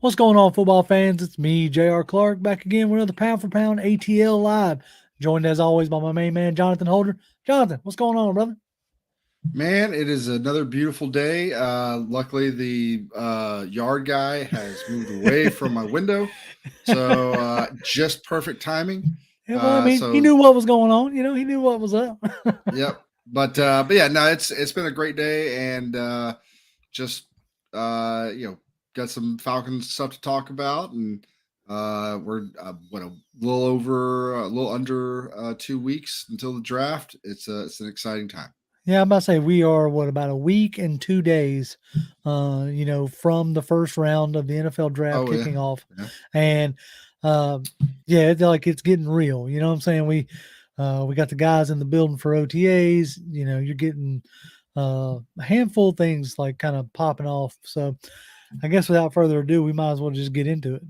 What's going on, football fans? It's me, J.R. Clark, back again with another Pound for Pound ATL Live. Joined as always by my main man, Jonathan Holder. Jonathan, what's going on, brother? Man, it is another beautiful day. Luckily, the yard guy has moved away from my window, so just perfect timing. Yeah, well, I mean, he So, knew what was going on. He knew what was up. yep. But yeah, no, it's been a great day, and just got some Falcons stuff to talk about, and we're a little under 2 weeks until the draft. It's an exciting time. Yeah, I'm about to say we are about a week and 2 days, from the first round of the NFL draft Oh yeah, kicking off, yeah. and uh, yeah, it's getting real. You know what I'm saying? We got the guys in the building for OTAs. You're getting a handful of things like kind of popping off. So I guess without further ado, we might as well just get into it.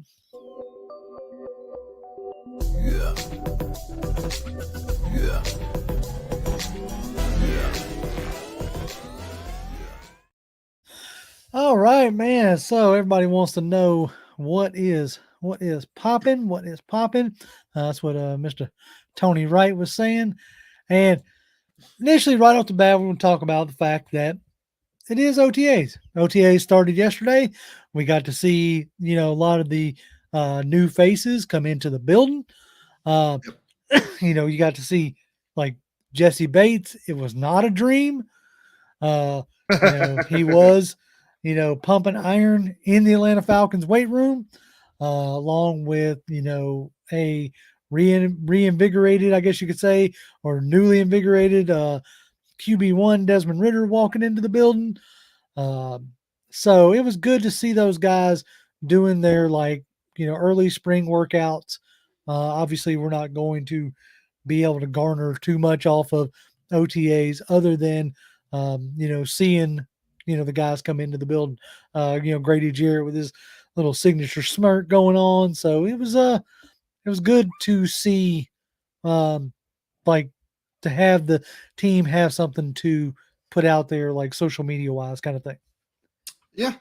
All right, man. So everybody wants to know what is popping, what is popping. That's what Mr. Tony Wright was saying. And initially, right off the bat, we're going to talk about the fact that it is OTAs. OTAs started yesterday. We got to see a lot of the new faces come into the building. Uh, Yep. you got to see like Jesse Bates. It was not a dream. Uh, he was, pumping iron in the Atlanta Falcons weight room, along with, a reinvigorated, I guess you could say, or newly invigorated QB1 Desmond Ritter walking into the building. So it was good to see those guys doing their early spring workouts. Obviously, we're not going to be able to garner too much off of OTAs other than seeing the guys come into the building. Grady Jarrett with his little signature smirk going on. So it was good to see um like to have the team have something to put out there like social media wise kind of thing. Yeah,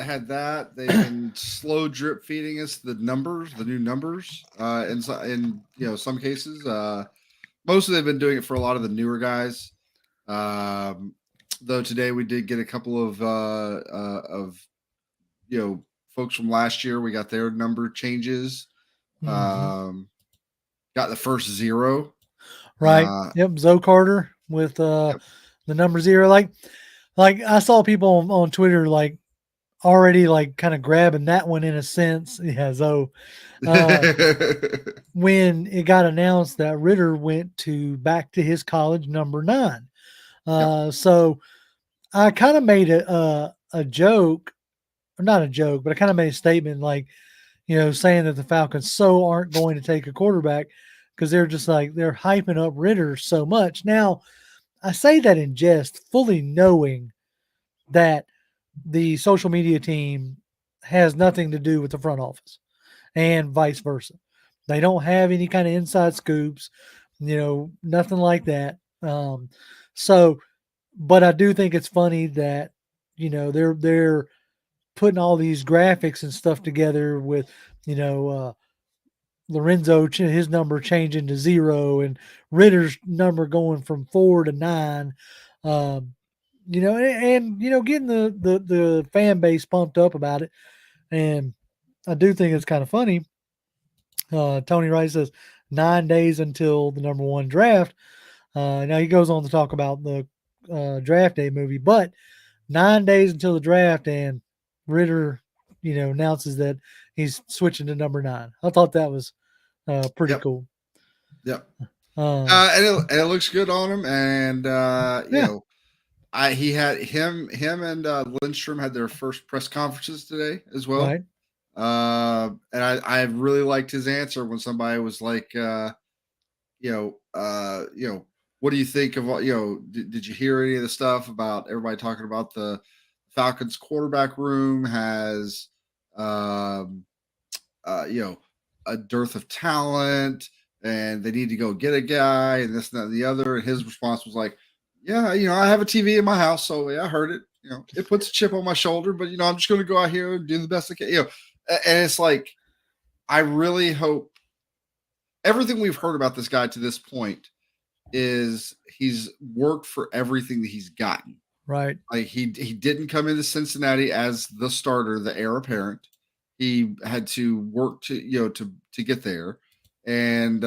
had that. They've been slow drip feeding us the numbers, the new numbers. In some cases, mostly they've been doing it for a lot of the newer guys. Um, though today we did get a couple of folks from last year. We got their number changes. Mm-hmm. Um, got the first zero. Right. Uh, Yep. Zoe Carter with yep. the number zero. Like I saw people on Twitter already kind of grabbing that one in a sense. Yeah, Zoe. Uh, when it got announced that Ritter went to back to his college number 9. Yep. So I kind of made a joke, or not a joke, but I kind of made a statement saying that the Falcons aren't going to take a quarterback because they're just they're hyping up Ritter so much. Now, I say that in jest, fully knowing that the social media team has nothing to do with the front office and vice versa. They don't have any kind of inside scoops, nothing like that. So, but I do think it's funny that they're putting all these graphics and stuff together with you know Lorenzo his number changing to 0 and Ritter's number going from 4 to 9. Um, getting the fan base pumped up about it. And I do think it's kind of funny. Tony Rice says 9 days until the number 1 draft. Now he goes on to talk about the draft day movie, but 9 days until the draft, and Ritter, announces that he's switching to number 9. I thought that was pretty Yep. cool. Yep. Um, And it looks good on him. And yeah, I he had him and Lindstrom had their first press conferences today as well. right. And I really liked his answer when somebody was like, what do you think of did you hear any of the stuff about everybody talking about the Falcons quarterback room has um, you know, a dearth of talent and they need to go get a guy and this and that and the other. And his response was like, yeah, I have a TV in my house, so yeah, I heard it. It puts a chip on my shoulder, but I'm just going to go out here and do the best I can. And it's like, I really hope everything we've heard about this guy to this point is he's worked for everything that he's gotten. Right. Like he didn't come into Cincinnati as the starter, the heir apparent. He had to work to get there, and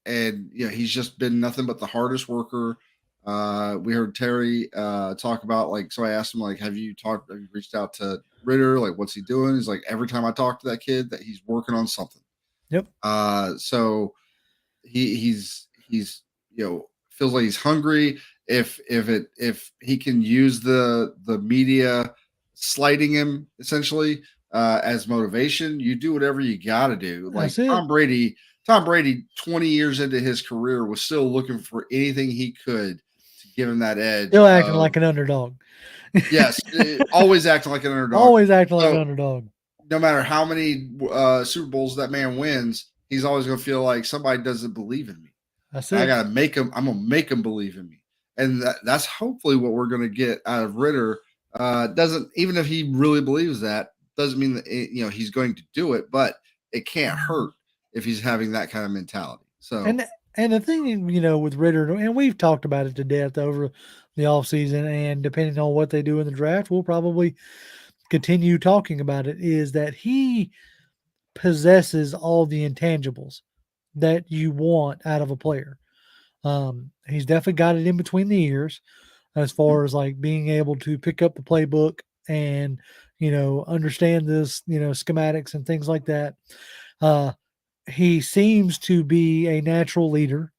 he's just been nothing but the hardest worker. We heard Terry talk about, like, so I asked him, like, have you reached out to Ritter, like, what's he doing? He's like, every time I talk to that kid, that he's working on something. Yep. So he's feels like he's hungry. If he can use the media slighting him essentially as motivation, you do whatever you got to do. Like That's it. Tom Brady, 20 years into his career, was still looking for anything he could to give him that edge. Still acting like an underdog. Yes, always acting like an underdog. Always acting like an So, underdog. no matter how many Super Bowls that man wins, he's always going to feel like somebody doesn't believe in me. That's I it. gotta make him. I'm gonna make him believe in me, and that's hopefully what we're gonna get out of Ritter. Doesn't, even if he really believes that, doesn't mean that he's going to do it, but it can't hurt if he's having that kind of mentality. So And the thing, with Ritter, and we've talked about it to death over the offseason, and depending on what they do in the draft, we'll probably continue talking about it, is that he possesses all the intangibles that you want out of a player. He's definitely got it in between the ears as far as like being able to pick up the playbook and, understand this, schematics and things like that. He seems to be a natural leader.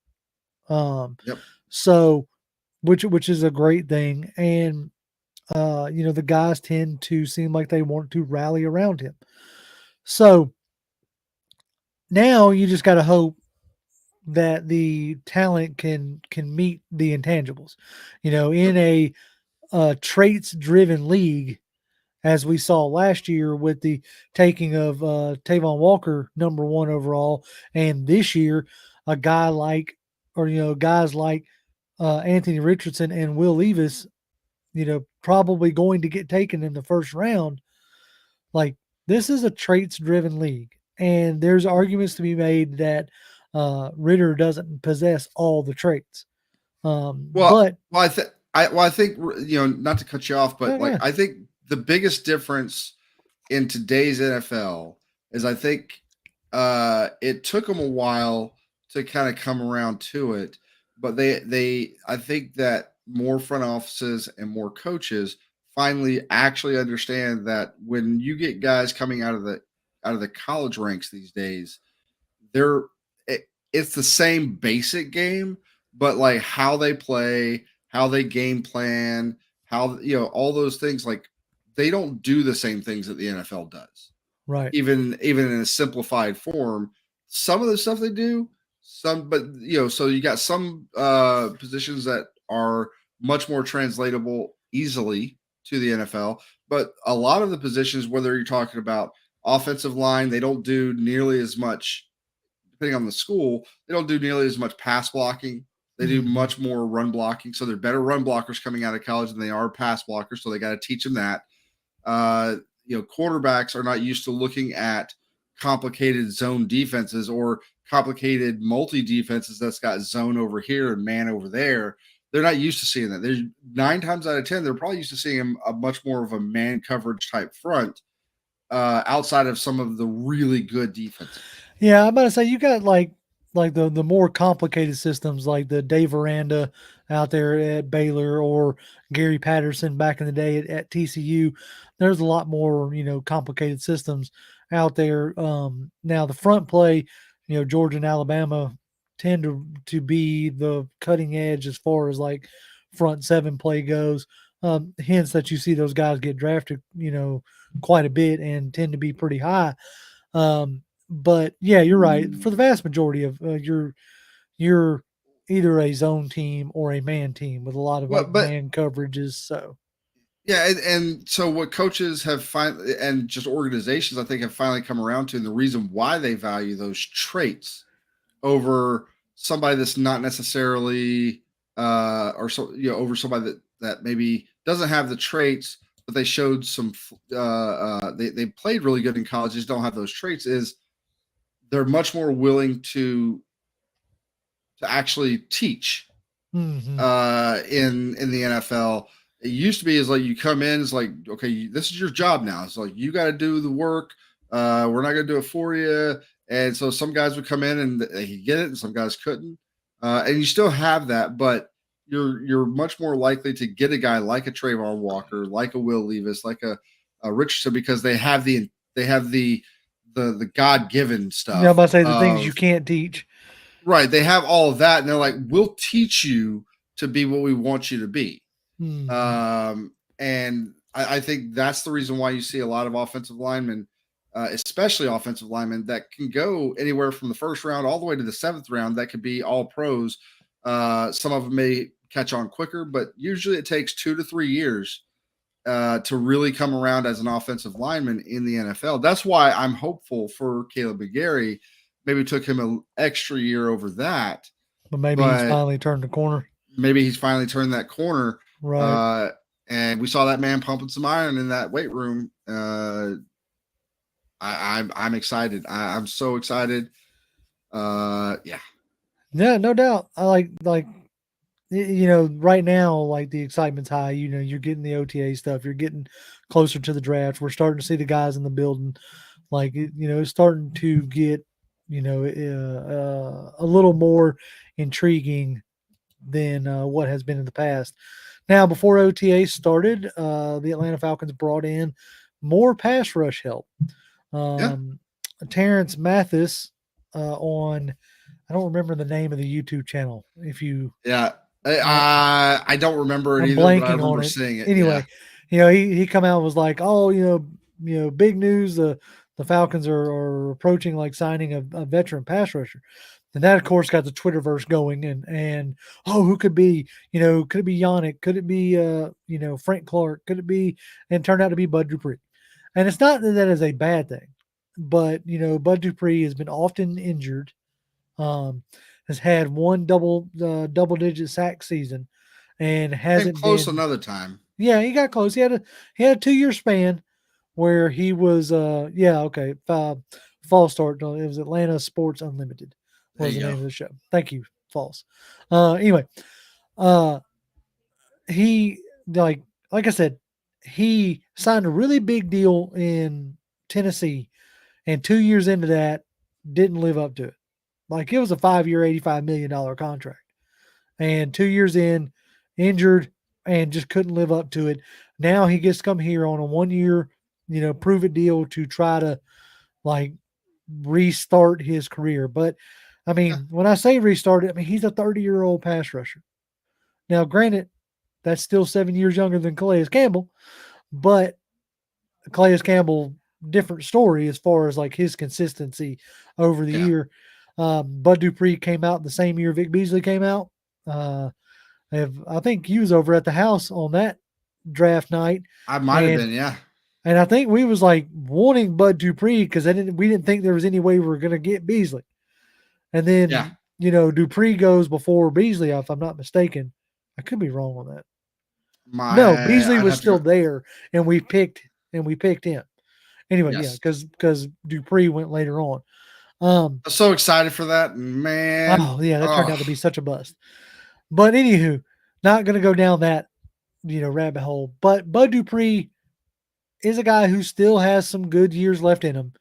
yep. So which is a great thing. And, the guys tend to seem like they want to rally around him. So now you just got to hope that the talent can meet the intangibles. In a traits driven league, as we saw last year with the taking of Tavon Walker #1 overall, and this year a guy like, or guys like Anthony Richardson and Will Levis, probably going to get taken in the first round. Like, this is a traits driven league, and there's arguments to be made that Ritter doesn't possess all the traits. Well, But I think not to cut you off, but like yeah, I think the biggest difference in today's NFL is, I think it took them a while to kind of come around to it, but they I think that more front offices and more coaches finally actually understand that when you get guys coming out of the college ranks these days, they're it's the same basic game, but like how they play, how they game plan, how all those things, like they don't do the same things that the NFL does. right, Even in a simplified form, some of the stuff they do, some, but so you got some positions that are much more translatable easily to the NFL, but a lot of the positions, whether you're talking about offensive line, they don't do nearly as much, depending on the school, they don't do nearly as much pass blocking. They do mhm, much more run blocking. So they're better run blockers coming out of college than they are pass blockers. So they got to teach them that. Uh, Quarterbacks are not used to looking at complicated zone defenses or complicated multi defenses that's got zone over here and man over there. They're not used to seeing that. There's 9 times out of 10, they're probably used to seeing a much more of a man coverage type front outside of some of the really good defenses. yeah. I'm about to say you got like the more complicated systems like the Dave Aranda out there at Baylor, or Gary Patterson back in the day at TCU. There's a lot more complicated systems out there. Now the front play, Georgia and Alabama tend to be the cutting edge as far as like front seven play goes. Hence that you see those guys get drafted, quite a bit and tend to be pretty high. But yeah, you're right. For the vast majority of you're either a zone team or a man team with a lot of Well, like but man coverages. So yeah, and so what coaches have finally, and just organizations, I think, have finally come around to, and the reason why they value those traits over somebody that's not necessarily, or so over somebody that maybe doesn't have the traits, but they showed some. They played really good in college. Just don't have those traits. Is they're much more willing to actually teach Mm-hmm. in the NFL. It used to be is like you come in, it's like, okay, this is your job now. It's like you got to do the work. We're not going to do it for you. And so some guys would come in and they could get it, and some guys couldn't. And you still have that, but you're much more likely to get a guy like a Trayvon Walker, like a Will Levis, like a Richardson, because they have the God given You know, I'm stuff about to say the things you of can't teach. right. They have all of that, and they're like, we'll teach you to be what we want you to be. Mm-hmm. And I think that's the reason why you see a lot of offensive linemen, especially offensive linemen, that can go anywhere from the first round all the way to the seventh round. That could be all pros. Some of them may catch on quicker, but usually it takes 2 to 3 years to really come around as an offensive lineman in the NFL. That's why I'm hopeful for Caleb McGarry. Maybe it took him an extra year over that, But maybe he's but finally turned the corner. maybe he's finally turned that corner. Right. Uh, and we saw that man pumping some iron in that weight room. I'm excited. I'm so excited. Yeah, Yeah, no doubt. I like you know, right now, like the excitement's high. You know, you're getting the OTA stuff. You're getting closer to the draft. We're starting to see the guys in the building. Like you know, it's starting to get you know a little more intriguing than what has been in the past. Now, before OTA started, the Atlanta Falcons brought in more pass rush help. yeah, Um, Terrence Mathis on I don't remember the name of the YouTube channel. If you yeah. uh, I don't remember it I'm either, but I blanking on remember it. seeing it. Yeah, Anyway, you know, he come out and was like, "Oh, you know, big news. The Falcons are approaching like signing a veteran pass rusher." And that, of course, got the Twitterverse going. And oh, who could be? You know, could it be Yannick? Could it be you know, Frank Clark? Could it be? And it turned out to be Bud Dupree. And it's not that that is a bad thing, but you know, Bud Dupree has been often injured. Um, has had one double digit sack season, and came hasn't close been. another time. Yeah, he got close. He had a 2 year span where he was yeah, okay, false start. No, it was Atlanta Sports Unlimited There was the you name go. of the show. Thank you, false. Anyway, uh he like I said, he signed a really big deal in Tennessee, and 2 years into that didn't live up to it. Like it was a 5 year, $85 million contract, and 2 years in, injured, and just couldn't live up to it. Now he gets to come here on a 1 year, you know, prove it deal to try to like restart his career. But I Yeah, mean, when I say restart it, I mean he's a 30-year-old pass rusher. Now, granted, that's still 7 years younger than Calais Campbell, but Calais Campbell, different story as far as like his consistency over the yeah. year. Bud Dupree came out the same year Vic Beasley came out. Uh, I think he was over at the house on that draft night, I might have and been. Yeah, I think we was like wanting Bud Dupree because we didn't think there was any way we were going to get Beasley, and yeah. then you know Dupree goes before Beasley if I'm not mistaken. I could be wrong on that. No, Beasley I'd was have to go. still there, and we picked him anyway. Yeah, Yes, because Dupree went later on. Um, I'm so excited for that, man. oh yeah, that turned Oh, out to be such a bust. But anywho, not going to go down that you know rabbit hole. But Bud Dupree is a guy who still has some good years left in him.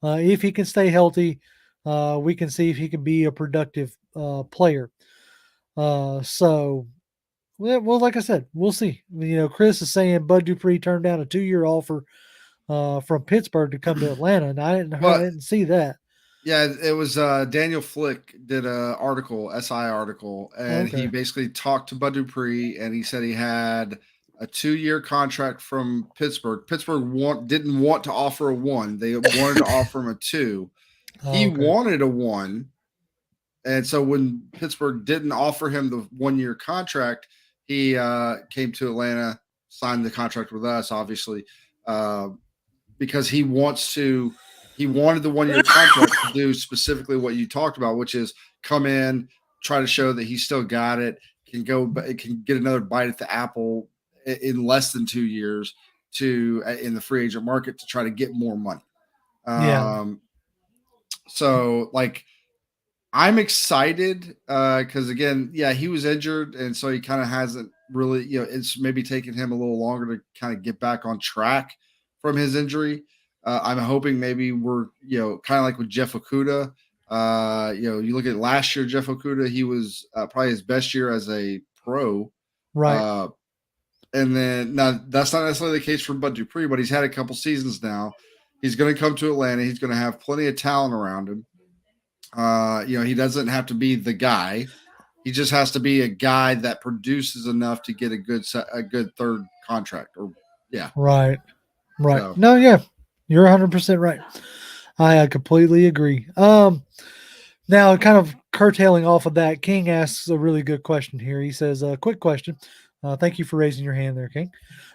If he can stay healthy, we can see if he can be a productive player. So, well, like I said, we'll see. You know, Chris is saying Bud Dupree turned down a 2 year offer from Pittsburgh to come to Atlanta, and I well, didn't see that. yeah, it was Daniel Flick did a article, SI article, and he Okay. basically talked to Bud Dupree, and he said he had a 2 year contract from Pittsburgh. Pittsburgh didn't want to offer a one; they wanted to offer him a two. He Okay. wanted a one, and so when Pittsburgh didn't offer him the 1 year contract, he came to Atlanta, signed the contract with us, obviously, uh, because he wanted the 1 year contract to do specifically what you talked about, which is come in, try to show that he still got it, can get another bite at the apple in less than 2 years to in the free agent market to try to get more money. Yeah. So like I'm excited because again, yeah, he was injured, and so he kind of hasn't really, it's maybe taken him a little longer to kind of get back on track from his injury. I'm hoping maybe we're, kind of like with Jeff Okuda. You look at last year, Jeff Okuda, he was probably his best year as a pro. Right. Uh, and then now that's not necessarily the case for Bud Dupree, but he's had a couple seasons now. He's going to come to Atlanta. He's going to have plenty of talent around him. He doesn't have to be the guy. He just has to be a guy that produces enough to get a good third contract. Or yeah. Right. Right. So No, yeah. You're 100% right. I completely agree. Now kind of curtailing off of that, King asks a really good question here. He says, quick question. Thank you for raising your hand there, King.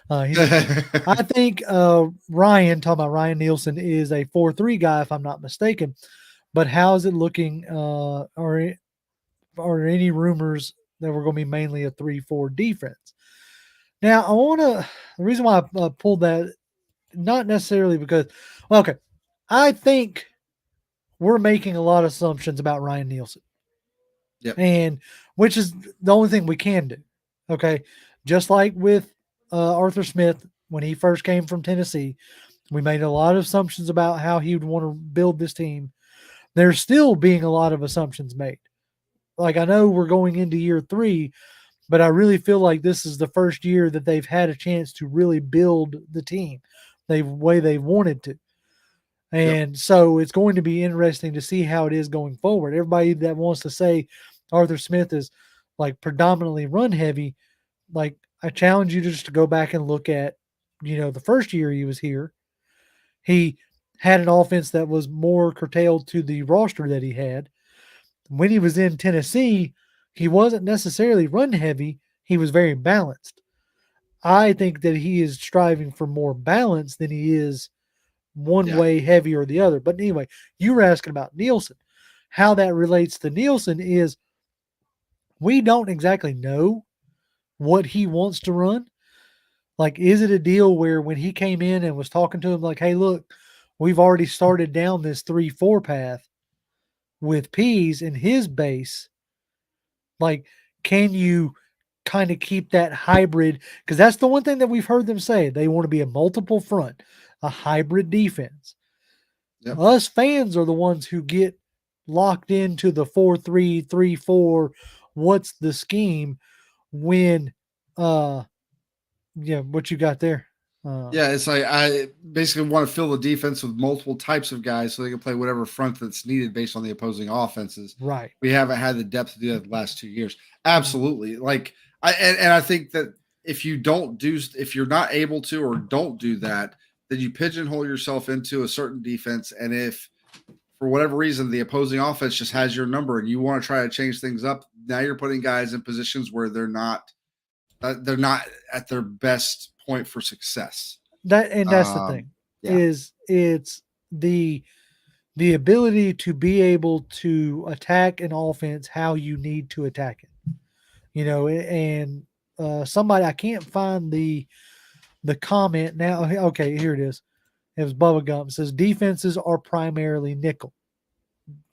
He says, I think Ryan, talking about Ryan Nielsen, is a 4-3 guy, if I'm not mistaken. But how is it looking? Are any rumors that we're going to be mainly a 3-4 defense? Now, the reason why I pulled that, not necessarily because, well, okay, I think we're making a lot of assumptions about Ryan Nielsen. Yep. And which is the only thing we can do. Okay. Just like with Arthur Smith, when he first came from Tennessee, we made a lot of assumptions about how he would want to build this team. There's still being a lot of assumptions made. Like, I know we're going into year 3, but I really feel like this is the first year that they've had a chance to really build the team the way they wanted to. And so it's going to be interesting to see how it is going forward. Everybody that wants to say Arthur Smith is like predominantly run heavy, like I challenge you just to go back and look at, the first year he was here. He had an offense that was more curtailed to the roster that he had. When he was in Tennessee, he wasn't necessarily run heavy. He was very balanced. I think that he is striving for more balance than he is one way heavy or the other. But anyway, you were asking about Nielsen. How that relates to Nielsen is we don't exactly know what he wants to run. Like, is it a deal where when he came in and was talking to him, like, hey, look, we've already started down this 3-4 path with Pease in his base. Like, can you kind of keep that hybrid? Because that's the one thing that we've heard them say. They want to be a multiple front, a hybrid defense. Yep. Us fans are the ones who get locked into the 4-3, 3-4. What's the scheme when, what you got there? It's like I basically want to fill the defense with multiple types of guys so they can play whatever front that's needed based on the opposing offenses. Right. We haven't had the depth to do that the last 2 years. Absolutely. Like I think that if you're not able to or don't do that, then you pigeonhole yourself into a certain defense. And if for whatever reason the opposing offense just has your number and you want to try to change things up, now you're putting guys in positions where they're not at their best point for success. That's the thing. Is it's the ability to be able to attack an offense how you need to attack it. And somebody, I can't find the comment now. Okay, here it is. It was Bubba Gump. It says defenses are primarily nickel.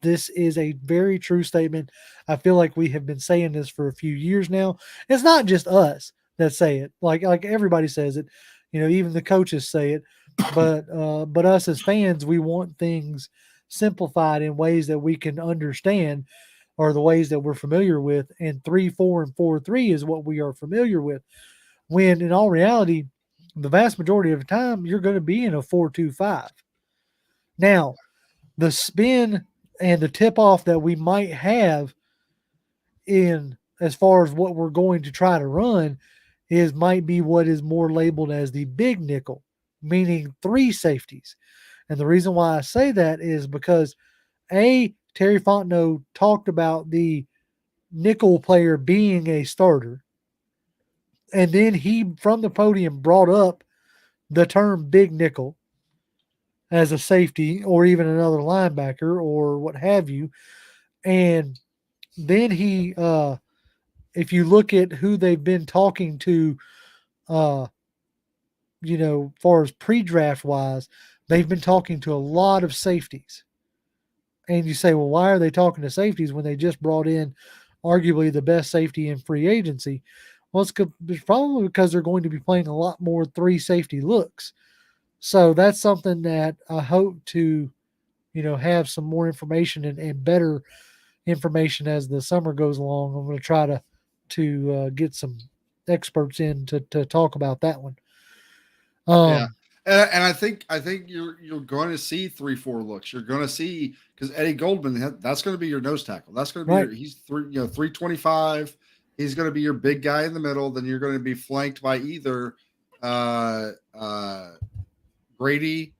This is a very true statement. I feel like we have been saying this for a few years now. It's not just us that say it. Like everybody says it. Even the coaches say it. But us as fans, we want things simplified in ways that we can understand, or the ways that we're familiar with. And 3-4 and 4-3 is what we are familiar with. When in all reality, the vast majority of the time, you're going to be in a 4-2-5. Now, the spin and the tip off that we might have in as far as what we're going to try to run might be what is more labeled as the big nickel, meaning 3 safeties. And the reason why I say that is because Terry Fontenot talked about the nickel player being a starter. And then he, from the podium, brought up the term big nickel as a safety or even another linebacker or what have you. And then he, if you look at who they've been talking to uh, far as pre-draft wise, they've been talking to a lot of safeties. And you say, well, why are they talking to safeties when they just brought in arguably the best safety in free agency? Well, it's probably because they're going to be playing a lot more three safety looks. So that's something that I hope to, have some more information and better information as the summer goes along. I'm going to try to get some experts in to talk about that one. Yeah. Um, And I think you're going to see 3-4 looks. You're going to see because Eddie Goldman, that's going to be your nose tackle. That's going to be right, he's 325. He's going to be your big guy in the middle. Then you're going to be flanked by either uh, uh, Grady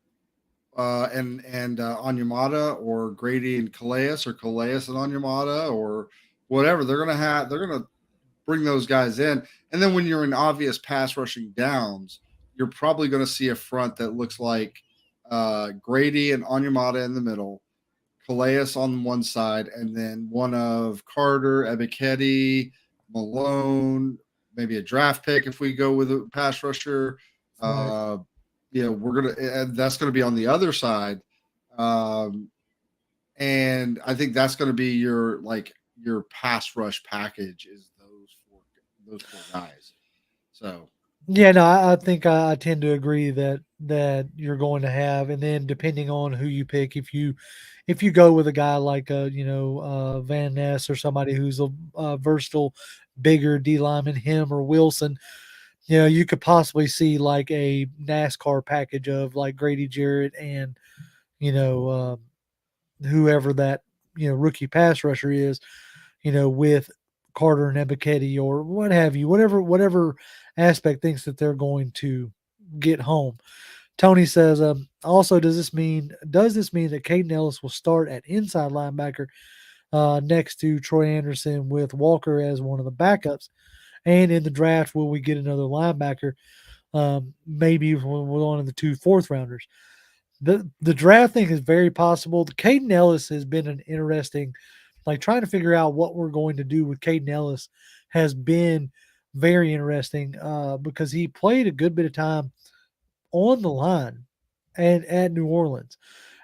and Onyemata, or Grady and Calais, or Calais and Onyemata, or whatever. They're gonna bring those guys in. And then when you're in obvious pass rushing downs, you're probably going to see a front that looks like Grady and Onyemata in the middle, Calais on one side, and then one of Carter, Ebiketie, Malone, maybe a draft pick if we go with a pass rusher. right. Uh, and that's gonna be on the other side. Um, and I think that's gonna be your pass rush package is those four guys. So Yeah, no, I think I tend to agree that you're going to have, and then depending on who you pick, if you go with a guy like Van Ness or somebody who's a versatile, bigger D lineman, him or Wilson, you could possibly see like a NASCAR package of like Grady Jarrett and you know whoever that rookie pass rusher is, with Carter and Ebiketie or what have you, whatever aspect thinks that they're going to get home. Tony says, also, does this mean that Caden Ellis will start at inside linebacker next to Troy Anderson with Walker as one of the backups? And in the draft, will we get another linebacker? Maybe one of the two fourth rounders. The draft thing is very possible. The Caden Ellis has been an interesting, like trying to figure out what we're going to do with Caden Ellis has been very interesting because he played a good bit of time on the line and at New Orleans.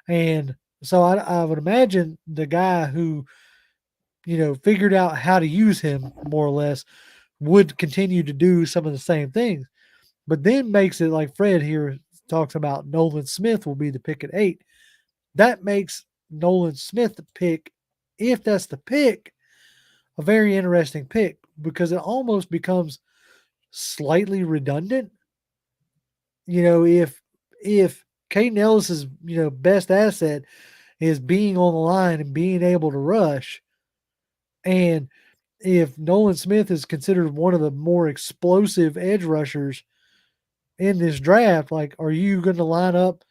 And so I would imagine the guy who, figured out how to use him more or less would continue to do some of the same things, but then makes it like Fred here talks about Nolan Smith will be the pick at 8. That makes Nolan Smith the pick, if that's the pick, a very interesting pick because it almost becomes slightly redundant. If Caden Ellis's best asset is being on the line and being able to rush, and if Nolan Smith is considered one of the more explosive edge rushers in this draft, like, are you going to line up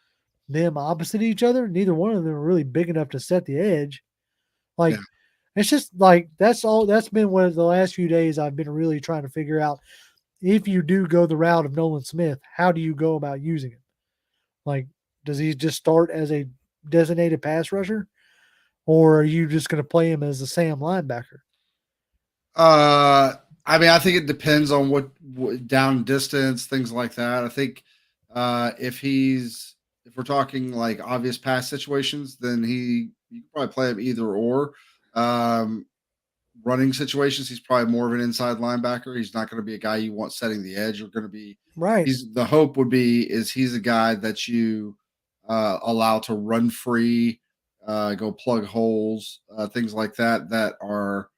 them opposite each other? Neither one of them are really big enough to set the edge. yeah. Like, it's just like that's all. That's been one of the last few days I've been really trying to figure out. If you do go the route of Nolan Smith, how do you go about using him? Like, does he just start as a designated pass rusher, or are you just going to play him as a Sam linebacker? Uh, I mean, I think it depends on what down distance, things like that. I think if we're talking like obvious pass situations, then you can probably play him either or. Um, Running situations, he's probably more of an inside linebacker. He's not going to be a guy you want setting the edge. You're going to be Right, he's the hope would be is he's a guy that you allow to run free, go plug holes, things like that that are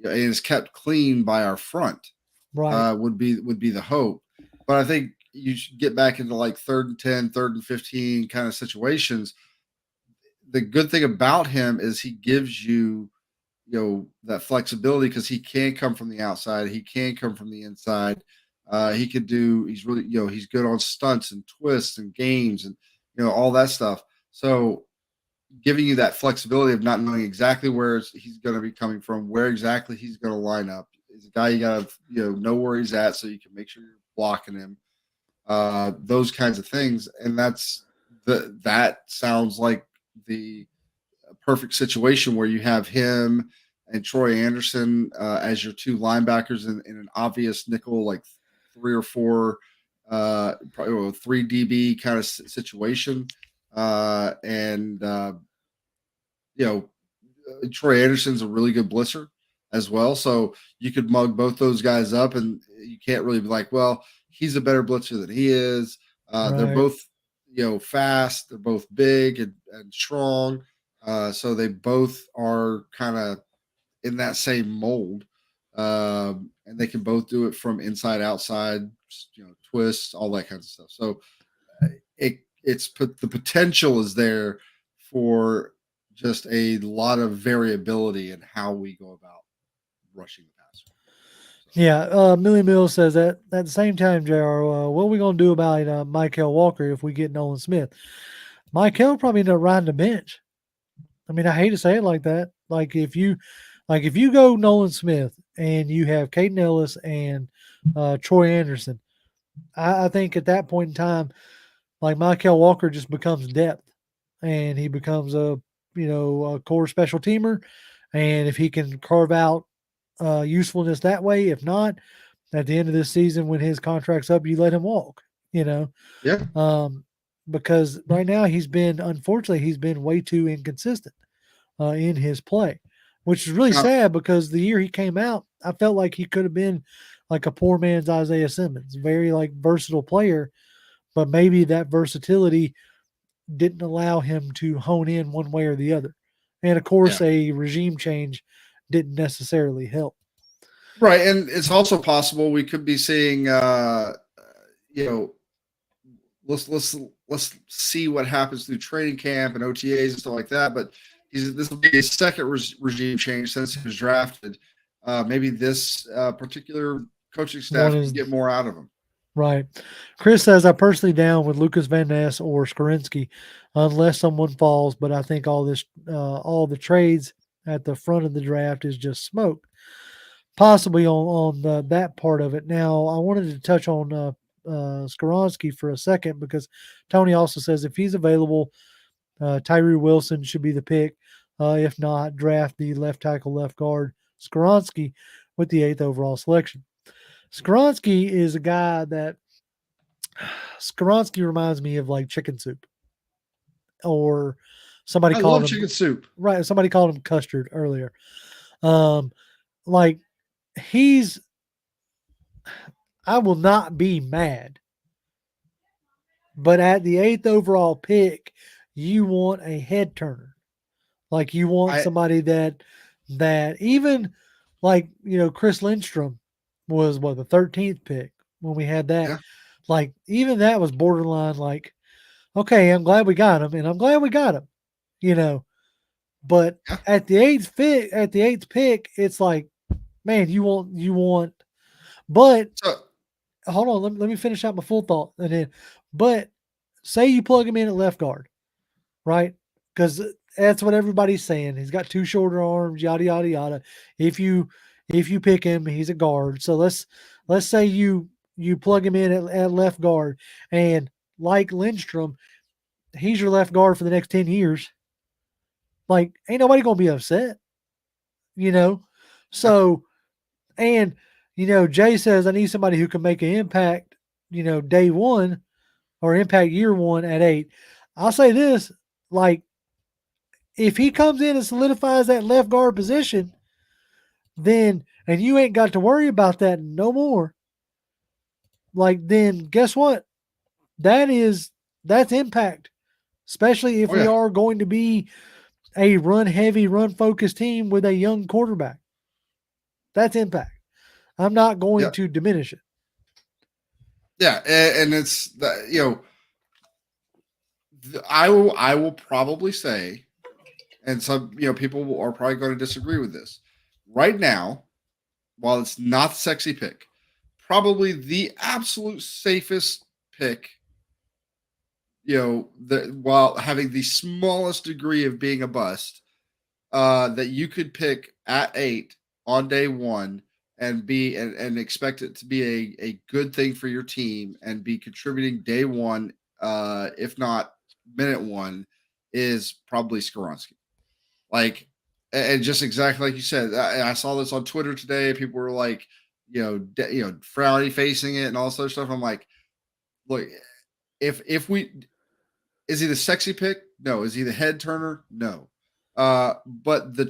is kept clean by our front. right, Would be the hope. But I think you should get back into like 3rd and 10, 3rd and 15 kind of situations. The good thing about him is he gives you that flexibility because he can come from the outside, he can come from the inside. He could do. He's really he's good on stunts and twists and games and all that stuff. So giving you that flexibility of not knowing exactly where he's going to be coming from, where exactly he's going to line up. Is a guy you got to know where he's at so you can make sure you're blocking him. Those kinds of things, and that sounds like the perfect situation where you have him and Troy Anderson as your two linebackers in an obvious nickel like 3 or 4, probably 3 DB kind of situation. And you know, Troy Anderson's a really good blitzer as well. So you could mug both those guys up, and you can't really be like, well, he's a better blitzer than he is. They're Right. both, fast. They're both big and strong. So they both are kind of in that same mold. And they can both do it from inside, outside, twists, all that kind of stuff. So the potential is there for just a lot of variability in how we go about rushing the passer. Yeah, Millie Mills says that at the same time, JR, what are we going to do about Michael Walker if we get Nolan Smith? Michael probably end up riding the bench. I mean, I hate to say it like that. If you go Nolan Smith and you have Caden Ellis and Troy Anderson, I think at that point in time, like Michael Walker just becomes depth, and he becomes a core special teamer. And if he can carve out usefulness that way, if not, at the end of this season when his contract's up, you let him walk. Yeah. Because right now unfortunately he's been way too inconsistent in his play, which is really sad because the year he came out, I felt like he could have been like a poor man's Isaiah Simmons, very versatile player, but maybe that versatility didn't allow him to hone in one way or the other. And of course, a regime change didn't necessarily help. Right. And it's also possible we could be seeing, let's see what happens through training camp and OTAs and stuff like that. But this will be his second regime change since he was drafted. Maybe this particular coaching staff can get more out of him. Right. Chris says, I personally down with Lucas Van Ness or Skorinsky unless someone falls, but I think all the trades at the front of the draft is just smoke. Possibly on that part of it. Now, I wanted to touch on Skowronski for a second because Tony also says if he's available, Tyree Wilson should be the pick. If not, draft the left tackle, left guard Skowronski with the 8th overall selection. Skowronski is a guy that Skowronski reminds me of like chicken soup, or somebody I called love him chicken soup. Right, somebody called him custard earlier. I will not be mad, but at the 8th overall pick, you want a head turner. Like you want somebody that even Chris Lindstrom was the 13th pick when we had that. Yeah. Like even that was borderline like, okay, I'm glad we got him, and I'm glad we got him, But at the 8th pick, it's like, man, you want but hold on, let me finish out my full thought. And then but say you plug him in at left guard, right? Because that's what everybody's saying. He's got 2 shorter arms, yada yada yada. If you pick him, he's a guard. So let's say you plug him in at left guard, and like Lindstrom, he's your left guard for the next 10 years. Like, ain't nobody gonna be upset, So, and Jay says I need somebody who can make an impact, day one or impact year one at 8. I'll say this, like, if he comes in and solidifies that left guard position, then and you ain't got to worry about that no more. Like, then guess what? That's impact, especially if we are going to be a run heavy, run focused team with a young quarterback. That's impact. I'm not going to diminish it. Yeah, and it's I will probably say, and some people are probably going to disagree with this. Right now, while it's not the sexy pick, probably the absolute safest pick, while having the smallest degree of being a bust, that you could pick at 8 on day one and be and expect it to be a good thing for your team and be contributing day one, if not minute one, is probably Skowronski. Like, and just exactly like you said, I saw this on Twitter today. People were like, frowny facing it and all sorts of stuff. I'm like, look, if we is he the sexy pick? No. Is he the head turner? No. But the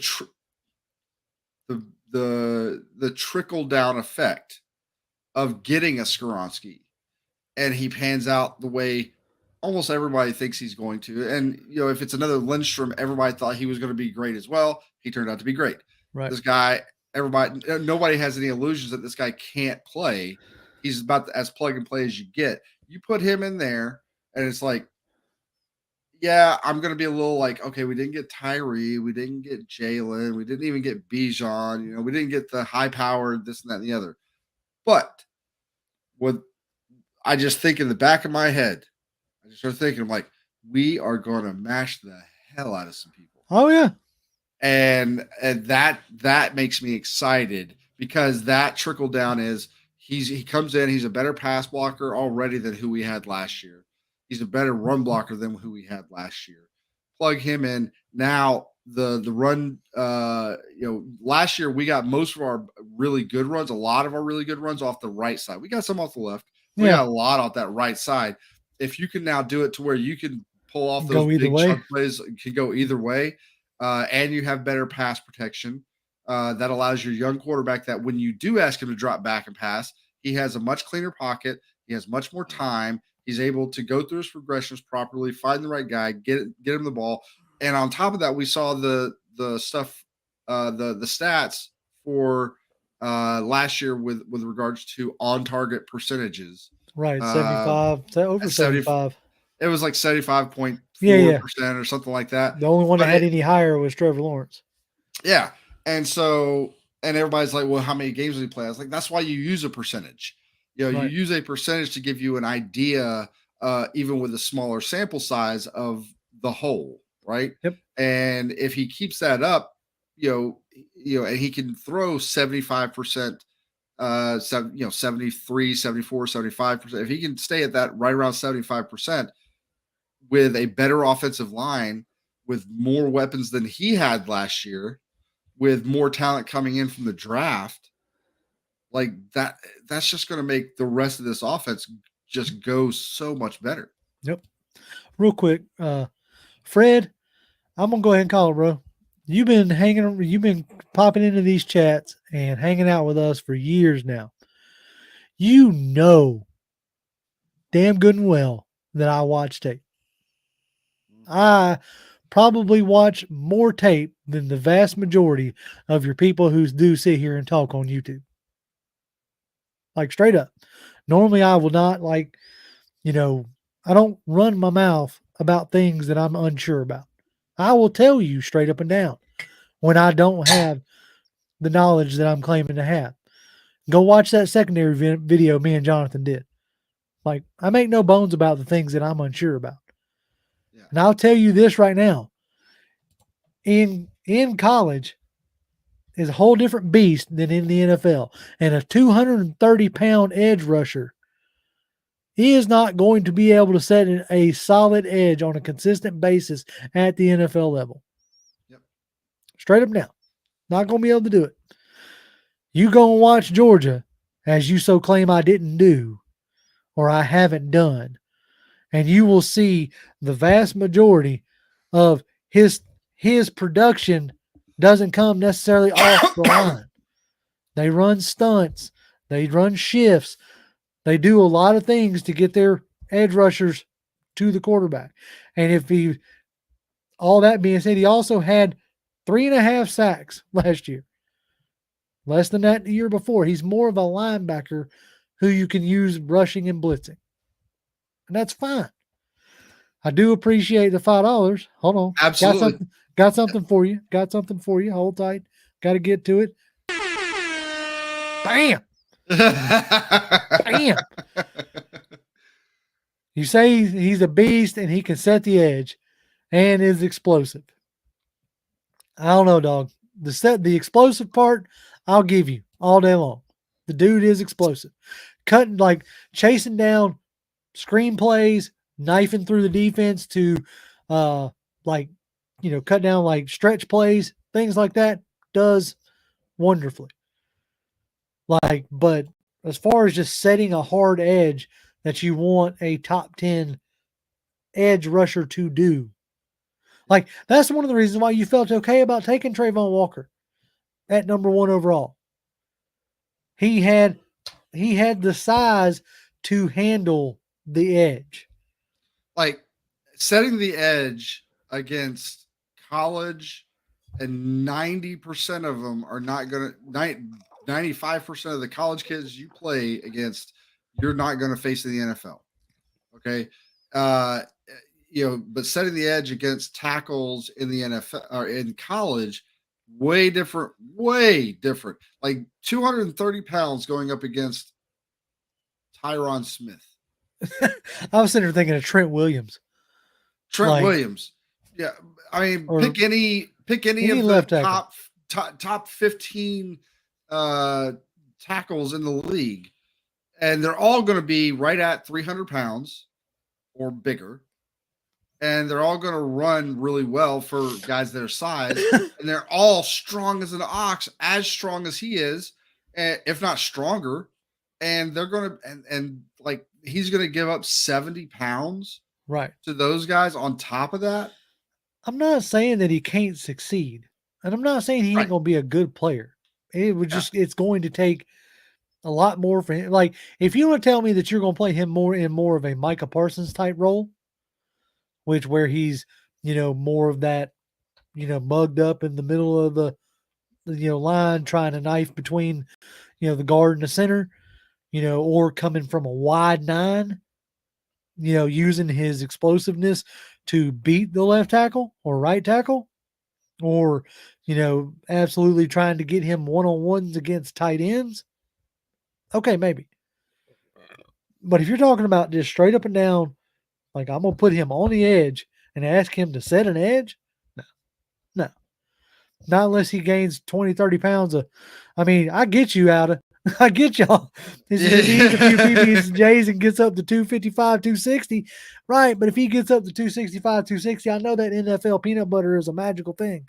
trickle down effect of getting a Skoronsky, and he pans out the way almost everybody thinks he's going to. And if it's another Lindstrom, everybody thought he was going to be great as well. He turned out to be great. Right. This guy, nobody has any illusions that this guy can't play. He's about as plug and play as you get. You put him in there, and it's like, yeah, I'm going to be a little like, okay, we didn't get Tyree, we didn't get Jalen, we didn't even get Bijan, we didn't get the high powered this and that and the other. But what I just think in the back of my head, I just start thinking, I'm like, we are going to mash the hell out of some people. Oh yeah, and that makes me excited because that trickle down is he comes in, he's a better pass blocker already than who we had last year. He's a better run blocker than who we had last year. Plug him in now. The run, last year we got most of our really good runs, a lot of our really good runs off the right side. We got some off the left. We got a lot off that right side. If you can now do it to where you can pull off those big chunk plays, can go either way, and you have better pass protection, that allows your young quarterback that when you do ask him to drop back and pass, he has a much cleaner pocket. He has much more time. He's able to go through his progressions properly, find the right guy, get him the ball. And on top of that, we saw the stuff, the stats for last year with regards to on target percentages. Right, 75, over 75. It was like 75.4% or something like that. The only one that had any higher was Trevor Lawrence. Yeah, and everybody's like, well, how many games did he play? I was like, that's why you use a percentage. You use a percentage to give you an idea, even with a smaller sample size of the whole, right? Yep. And if he keeps that up, and he can throw 75%, 73, 74, 75%. If he can stay at that right around 75% with a better offensive line, with more weapons than he had last year, with more talent coming in from the draft, like that's just going to make the rest of this offense just go so much better. Yep. Real quick, Fred, I'm going to go ahead and call it, bro. You've been popping into these chats and hanging out with us for years now. You know damn good and well that I watch tape. I probably watch more tape than the vast majority of your people who do sit here and talk on YouTube. Like straight up. Normally I will not I don't run my mouth about things that I'm unsure about. I will tell you straight up and down when I don't have the knowledge that I'm claiming to have. Go watch that secondary video me and Jonathan did. Like, I make no bones about the things that I'm unsure about. Yeah. And I'll tell you this right now. In college is a whole different beast than in the NFL. And a 230-pound edge rusher, he is not going to be able to set a solid edge on a consistent basis at the NFL level. Yep. Straight up now. Not going to be able to do it. You go and watch Georgia, as you so claim I didn't do, or I haven't done, and you will see the vast majority of his production doesn't come necessarily off the line. They run stunts. They run shifts. They do a lot of things to get their edge rushers to the quarterback. And all that being said, he also had 3.5 sacks last year. Less than that the year before. He's more of a linebacker who you can use rushing and blitzing. And that's fine. I do appreciate the $5. Hold on. Absolutely. Got something for you. Hold tight. Got to get to it. Bam. Bam. You say he's a beast and he can set the edge and is explosive. I don't know, dog. The explosive part, I'll give you all day long. The dude is explosive. Chasing down screenplays, knifing through the defense to cut down stretch plays, things like that, does wonderfully. Like, but as far as just setting a hard edge that you want a top 10 edge rusher to do, like that's one of the reasons why you felt okay about taking Trayvon Walker at number 1 overall. He had the size to handle the edge. Like setting the edge against college, and 90% of them are not going to 95% of the college kids you play against, you're not going to face in the NFL. Okay. Uh, but setting the edge against tackles in the NFL or in college, way different, way different. Like 230 pounds going up against Tyron Smith. I was sitting there thinking of Trent Williams. Trent Williams. Yeah. I mean, pick any of the top 15 tackles in the league, and they're all going to be right at 300 pounds or bigger. And they're all going to run really well for guys their size. And they're all strong as an ox, as strong as he is, if not stronger. And they're going to, and like, he's going to give up 70 pounds to those guys on top of that. I'm not saying that he can't succeed. And I'm not saying he ain't going to be a good player. It would just, it's going to take a lot more for him. Like, if you want to tell me that you're going to play him more in more of a Micah Parsons type role, which where he's, more of that, mugged up in the middle of the line, trying to knife between, the guard and the center, or coming from a wide 9, using his explosiveness to beat the left tackle or right tackle, or, absolutely trying to get him one-on-ones against tight ends. Okay, maybe. But if you're talking about just straight up and down, like I'm going to put him on the edge and ask him to set an edge, no. Not unless he gains 20, 30 pounds of, I get you out of, I get y'all. He eats a few PBs and J's and gets up to 255, 260. Right. But if he gets up to 265, 260, I know that NFL peanut butter is a magical thing.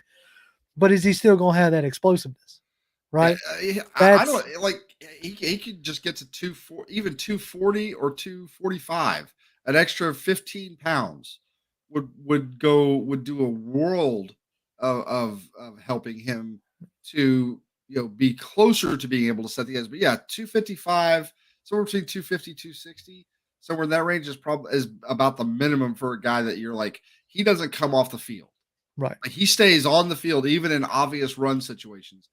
But is he still going to have that explosiveness? Right. I don't like, he could just get to 240, even 240 or 245. An extra 15 pounds would do a world of helping him to be closer to being able to set the edge. But yeah, 255, somewhere between 250, 260, somewhere in that range is about the minimum for a guy that you're like, he doesn't come off the field. Right. Like he stays on the field even in obvious run situations.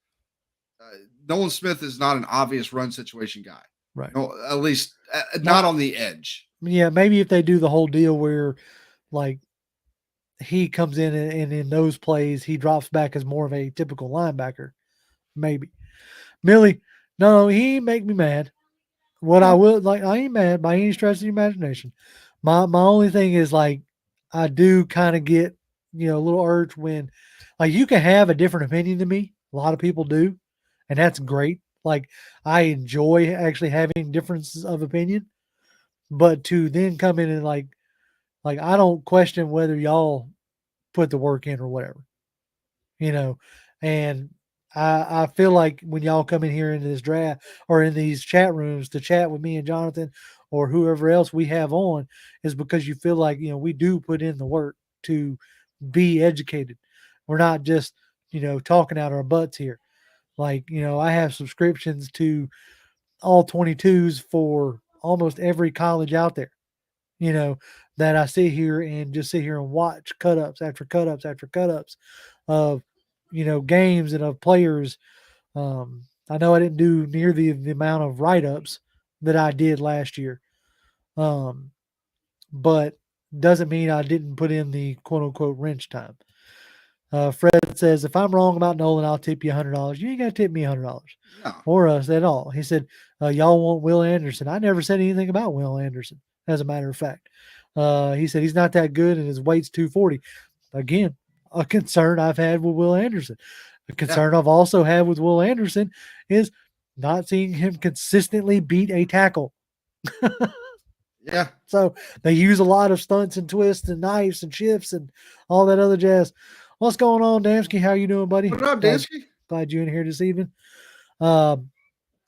Nolan Smith is not an obvious run situation guy. Right. No, at least not on the edge. Yeah, maybe if they do the whole deal where like he comes in and in those plays, he drops back as more of a typical linebacker. Maybe. Millie, no, he ain't make me mad. What I will like, I ain't mad by any stretch of the imagination. My only thing is like I do kind of get, a little urge when like you can have a different opinion than me. A lot of people do, and that's great. Like I enjoy actually having differences of opinion. But to then come in and like I don't question whether y'all put the work in or whatever, and I feel like when y'all come in here into this draft or in these chat rooms to chat with me and Jonathan or whoever else we have on is because you feel like, we do put in the work to be educated. We're not just, talking out our butts here. Like, I have subscriptions to all 22s for almost every college out there, that I sit here and watch cut-ups after cut-ups after cut-ups of, games and of players. I know I didn't do near the amount of write-ups that I did last year. But doesn't mean I didn't put in the quote-unquote wrench time. Fred says, if I'm wrong about Nolan, I'll tip you $100. You ain't got to tip me $100 or us at all. He said, y'all want Will Anderson. I never said anything about Will Anderson, as a matter of fact. He said he's not that good and his weight's 240. Again, a concern I've had with Will Anderson. A concern I've also had with Will Anderson is not seeing him consistently beat a tackle. Yeah. So they use a lot of stunts and twists and knives and shifts and all that other jazz. What's going on, Damsky? How you doing, buddy? What up, Damsky? Glad you're in here this evening.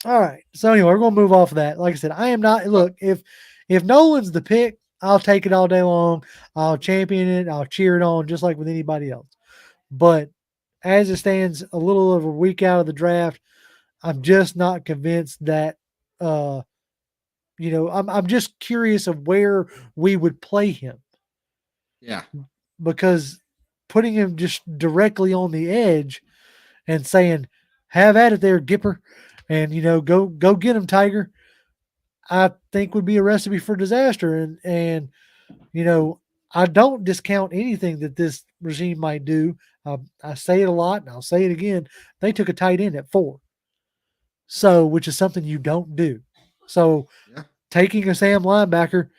All right. So anyway, we're gonna move off of that. Like I said, I am not. Well, Look, if Nolan's the pick, I'll take it all day long. I'll champion it. I'll cheer it on just like with anybody else. But as it stands, a little over a week out of the draft, I'm just not convinced that. Uh, I'm just curious of where we would play him yeah, because putting him just directly on the edge and saying, "Have at it there, Gipper," and go get him, Tiger. I think would be a recipe for disaster. And you know, I don't discount anything that this regime might do. I say it a lot, and I'll say it again. They took a tight end at 4, so which is something you don't do. So yeah. taking a Sam linebacker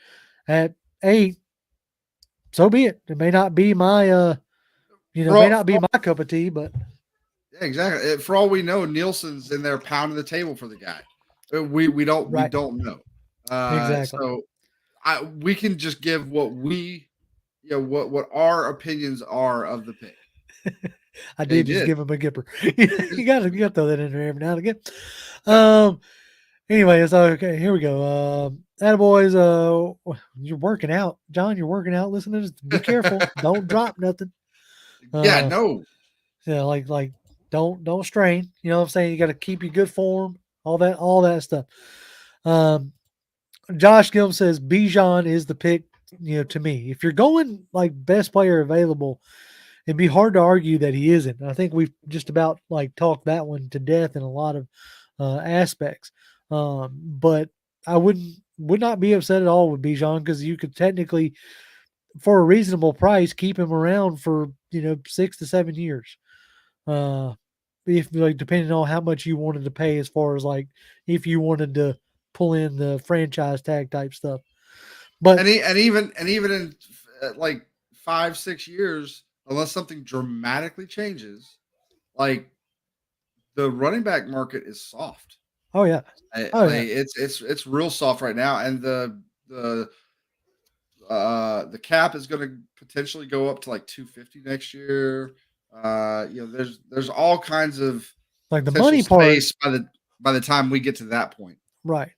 at 8, so be it. It may not be my For may all, not for be all- my cup of tea, but yeah, exactly. For all we know, Nielsen's in there pounding the table for the guy. We right, don't know. exactly. So we can just give what we, what our opinions are of the pick. I They did just did. give him a Gipper. You got to throw that in there every now and again. Yep. Um, Anyway, so okay, here we go. Attaboys, you're working out, John. You're working out. Listen to this. Be careful. Don't drop nothing. Yeah. Uh, No. yeah, like don't strain. You know what I'm saying? You got to keep your good form. All that stuff. Um, Josh Gilm says Bijan is the pick. To me, if you're going like best player available, it'd be hard to argue that he isn't. I think we've just about like talked that one to death in a lot of aspects. But I would not be upset at all with Bijan because you could technically, for a reasonable price, keep him around for 6 to 7 years. Uh, if like depending on how much you wanted to pay, as far as like if you wanted to pull in the franchise tag type stuff. But And even in like 5 6 years, unless something dramatically changes, like the running back market is soft. oh yeah, oh Like yeah, it's real soft right now, and the cap is going to potentially go up to like 250 next year. There's all kinds of like the potential money part, space by the time we get to that point. right?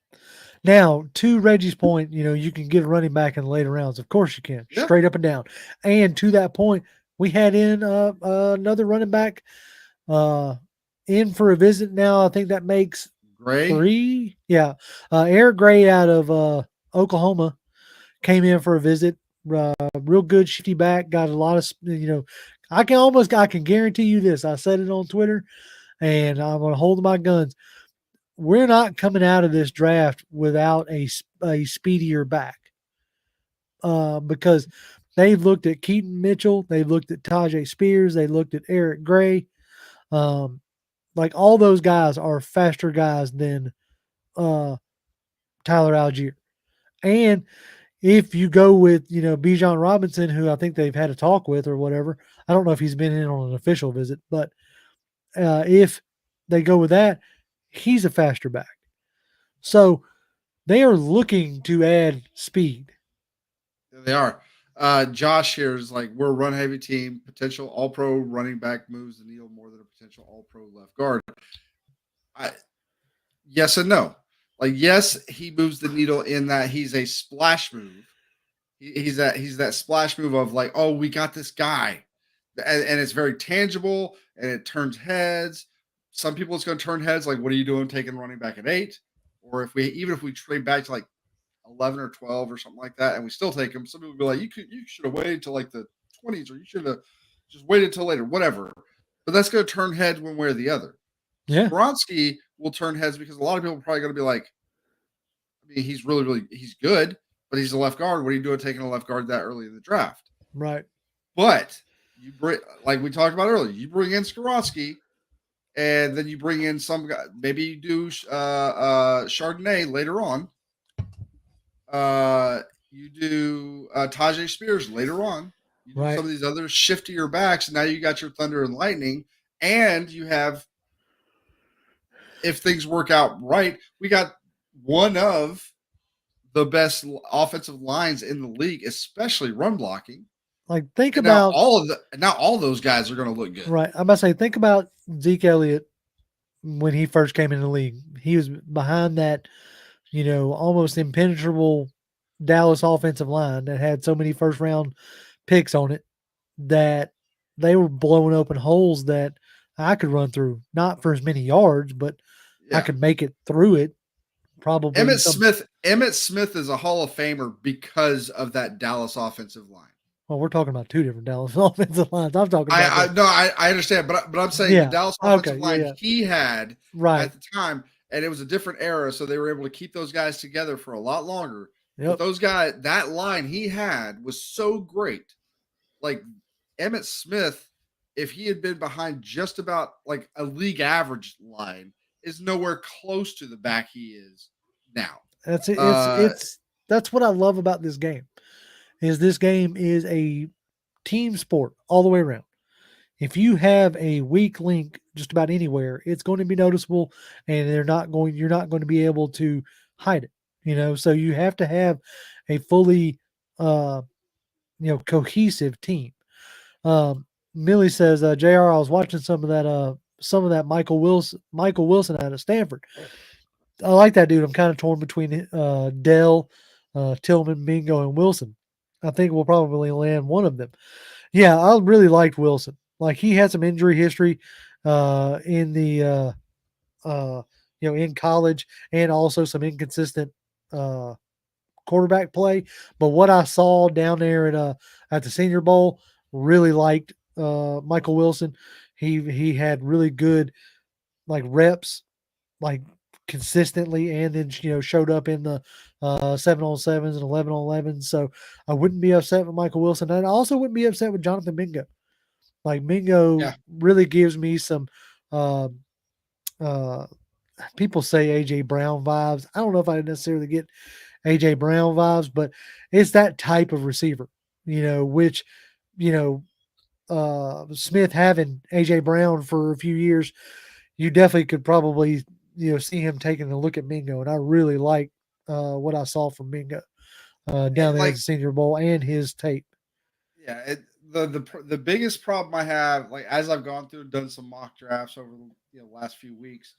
Now, to Reggie's point, you can get a running back in the later rounds. Of course you can, Yeah, straight up and down. And to that point, we had in another running back uh, in for a visit now. I think that makes Gray. 3. Yeah. Eric Gray out of Oklahoma came in for a visit. Real good shifty back. Got a lot of, I can guarantee you this. I said it on Twitter and I'm going to hold my guns. We're not coming out of this draft without a speedier back because they've looked at Keaton Mitchell, they've looked at Tajay Spears, they looked at Eric Gray. Um, like all those guys are faster guys than Tyler Algier. And if you go with Bijan Robinson, who I think they've had a talk with or whatever, I don't know if he's been in on an official visit, but if they go with that, he's a faster back. So they are looking to add speed. They are. Josh here is like, we're a run heavy team. Potential all pro running back moves the needle more than a potential all pro left guard. I, yes and no. Like, yes, he moves the needle in that he's a splash move. He's that splash move of like, oh, we got this guy, and it's very tangible and it turns heads. Some people it's going to turn heads. Like, what are you doing taking running back at 8? Or if we trade back to like 11 or 12 or something like that, and we still take him, some people will be like, you should have waited till like the 20s, or you should have just waited till later, whatever. But that's going to turn heads one way or the other. Yeah, Skoronski will turn heads because a lot of people are probably going to be like, I mean, he's he's good, but he's a left guard. What are you doing taking a left guard that early in the draft? right. But you bring, like we talked about earlier, you bring in Skoronski, and then you bring in some guy. Maybe you do Chardonnay later on. You do Tajay Spears later on. You do Right. some of these other shiftier backs. And now you got your Thunder and Lightning, and you have, if things work out right, we got one of the best offensive lines in the league, especially run blocking. Like think And now about all those guys are going to look good. right. I'm about to say think about Zeke Elliott when he first came in the league. He was behind that, almost impenetrable Dallas offensive line that had so many first round picks on it that they were blowing open holes that I could run through, not for as many yards, but I Yeah. could make it through it. Probably some. Emmett Smith is a Hall of Famer because of that Dallas offensive line. Well, we're talking about two different Dallas offensive lines. I'm talking about I no, I understand, but I'm saying the yeah. Dallas Okay. offensive Yeah. line Yeah. he had Right. at the time, and it was a different era, so they were able to keep those guys together for a lot longer. But Yep. those guys, that line he had was so great. Like Emmett Smith, if he had been behind just about like a league average line, is nowhere close to the back he is now. That's it. Uh, That's what I love about this game. Is this game is a team sport all the way around. If you have a weak link just about anywhere, it's going to be noticeable, and you're not going to be able to hide it. So you have to have a fully, uh, cohesive team. Millie says, "Jr. I was watching some of that Michael Wilson out of Stanford. I like that dude. I'm kind of torn between Dell, Tillman, Mingo, and Wilson. I think we'll probably land one of them. Yeah, I really liked Wilson. Like he had some injury history in the in college, and also some inconsistent uh, quarterback play. But what I saw down there at the Senior Bowl, really liked Michael Wilson. He had really good like reps, like consistently, and then showed up in the 7-on-7s and 11-on-11s. So I wouldn't be upset with Michael Wilson, and I also wouldn't be upset with Jonathan Mingo. Like Mingo yeah, really gives me some. Uh, uh, People say AJ Brown vibes. I don't know if I necessarily get AJ Brown vibes, but it's that type of receiver, which, you know, Smith having AJ Brown for a few years, you definitely could probably, see him taking a look at Mingo. And I really like what I saw from Mingo down and there at like the Senior Bowl and his tape. yeah, the biggest problem I have, like as I've gone through and done some mock drafts over the last few weeks,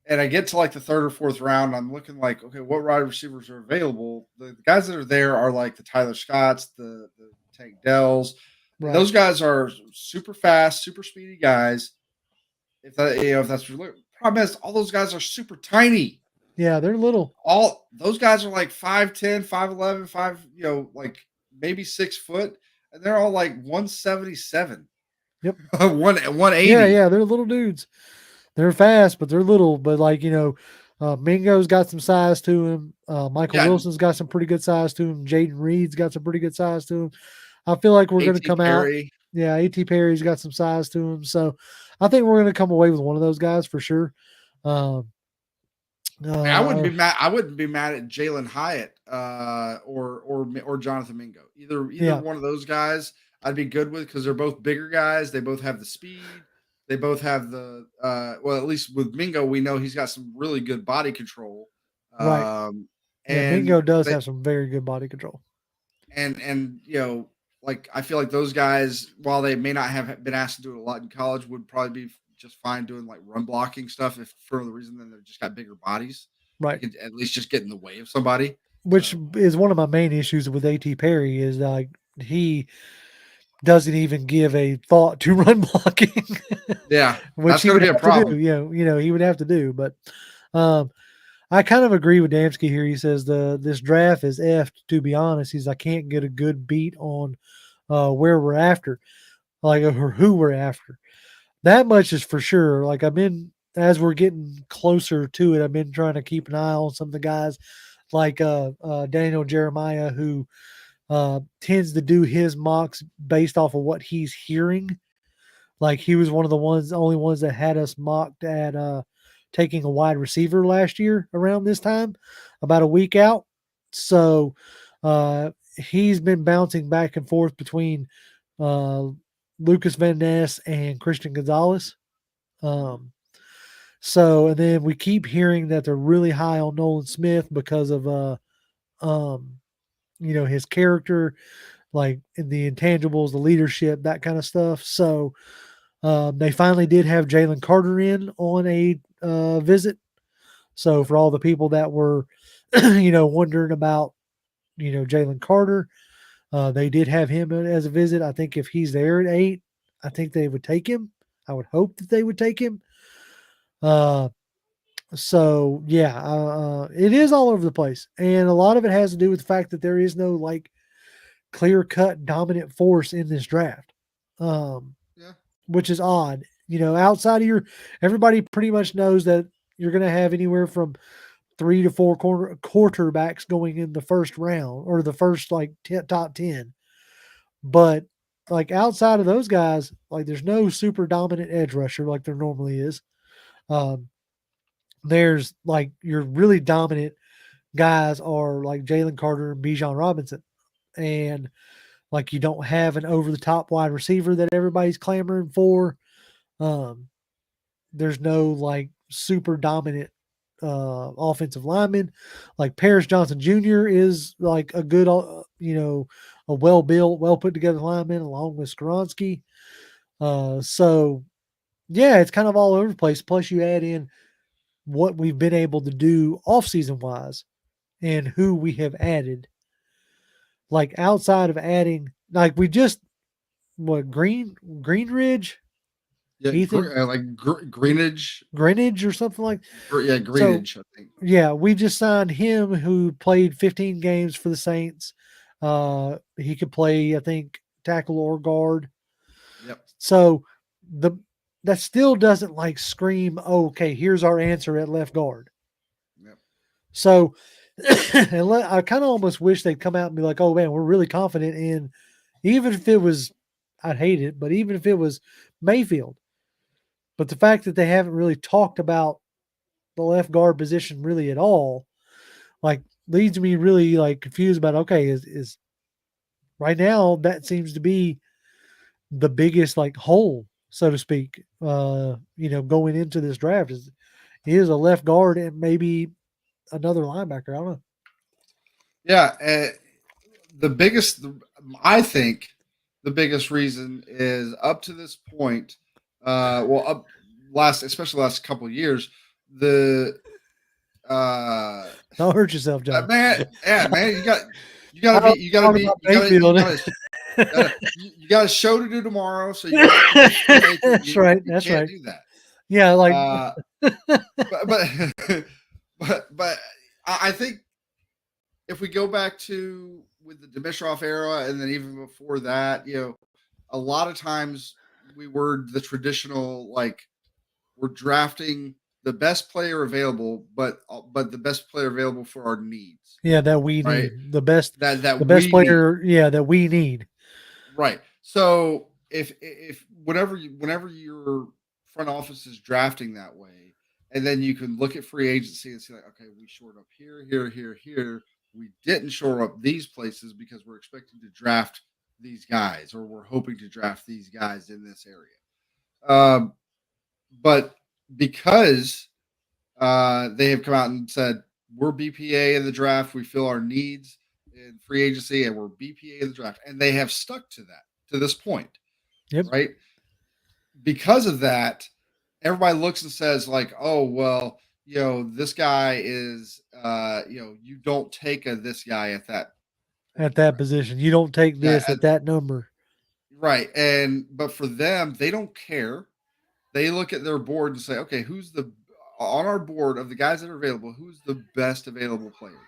and I get to like the third or fourth round, I'm looking like, okay, what wide receivers are available? The guys that are there are like the Tyler Scotts, the Tank Dells. Right. Those guys are super fast, super speedy guys. If that if that's problem is, all those guys are super tiny. Yeah, they're little. All those guys are like 5'10", 5'11", 5, like maybe 6 foot, and they're all like 177, Yep. 180. Yeah, they're little dudes. They're fast, but they're little. But like Mingo's got some size to him. Michael Yeah, Wilson's got some pretty good size to him. Jaden Reed's got some pretty good size to him. I feel like we're going to A.T. come out. Perry. Yeah, A.T. Perry's got some size to him. So I think we're going to come away with one of those guys for sure. Um, I wouldn't uh, be mad. I wouldn't be mad at Jalen Hyatt or Jonathan Mingo. Either yeah, one of those guys, I'd be good with because they're both bigger guys. They both have the speed. They both have the well, at least with Mingo, we know he's got some really good body control. right. Um, Yeah, and Mingo does they have some very good body control. and like I feel like those guys, while they may not have been asked to do it a lot in college, would probably be just fine doing like run blocking stuff if for the reason that they've just got bigger bodies. They Right. could at least just get in the way of somebody. Which So is one of my main issues with A.T. Perry is like he doesn't even give a thought to run blocking, yeah, which that's he going would to be a have to do. problem. He would have to do. But um, I kind of agree with Damsky here. He says this draft is effed. To be honest, I can't get a good beat on where we're after, like or who we're after. That much is for sure. Like I've been as we're getting closer to it, I've been trying to keep an eye on some of the guys like Daniel Jeremiah, who tends to do his mocks based off of what he's hearing. Like he was one of the only ones that had us mocked at taking a wide receiver last year around this time, about a week out. So he's been bouncing back and forth between uh, Lucas Van Ness and Christian Gonzalez. Um, and then we keep hearing that they're really high on Nolan Smith because of um, his character, like in the intangibles, the leadership, that kind of stuff. So they finally did have Jalen Carter in on a visit. So for all the people that were, wondering about, Jalen Carter, they did have him as a visit. I think if he's there at 8, I think they would take him. I would hope that they would take him. Uh, so yeah, it is all over the place, and a lot of it has to do with the fact that there is no like clear cut dominant force in this draft, Yeah. which is odd. Outside of everybody pretty much knows that you're going to have anywhere from 3 to 4 quarterbacks going in the first round or the first like top 10. But like outside of those guys, like there's no super dominant edge rusher like there normally is. Um, there's like your really dominant guys are like Jalen Carter and Bijan Robinson. And like you don't have an over the top wide receiver that everybody's clamoring for. Um, there's no like super dominant offensive lineman. Like Paris Johnson Jr. is like a good, a well built, well put together lineman along with Skoronsky. So yeah, it's kind of all over the place. Plus, you add in what we've been able to do offseason wise and who we have added. Like outside of adding, like we just Greenridge, Yeah, Ethan Greenidge. Greenidge or something like. Yeah, So Greenidge, I think. yeah, we just signed him who played 15 games for the Saints. He could play, I think, tackle or guard. Yep. So that still doesn't like scream, oh, okay, here's our answer at left guard. Yep. So I kind of almost wish they'd come out and be like, oh man, we're really confident in, even if it was, I'd hate it, but even if it was Mayfield. But the fact that they haven't really talked about the left guard position really at all, like leads me really like confused about, okay, is right now that seems to be the biggest like hole, so to speak, going into this draft is a left guard and maybe another linebacker. I don't know. Yeah. I think the biggest reason is up to this point, especially last couple of years, the Don't hurt yourself, John. man, you got a show to do tomorrow, so you That's right. That's right. Do that. Yeah, like, but I think if we go back to with the Dimitrov era, and then even before that, a lot of times we were the traditional like we're drafting the best player available, but the best player available for our needs. Yeah, that we right? need the best the best player. Need. Yeah, that we need. Right. So if whenever your front office is drafting that way, and then you can look at free agency and see like, okay, we shored up here. We didn't shore up these places because we're expecting to draft these guys, or we're hoping to draft these guys in this area. But because they have come out and said we're BPA in the draft, we fill our needs in free agency, and we're BPA in the draft, and they have stuck to that to this point. Yep. Right. Because of that, everybody looks and says like, oh, well, this guy is, you don't take this guy at that position. You don't take this at that number. Right. But for them, they don't care. They look at their board and say, okay, who's on our board of the guys that are available, who's the best available player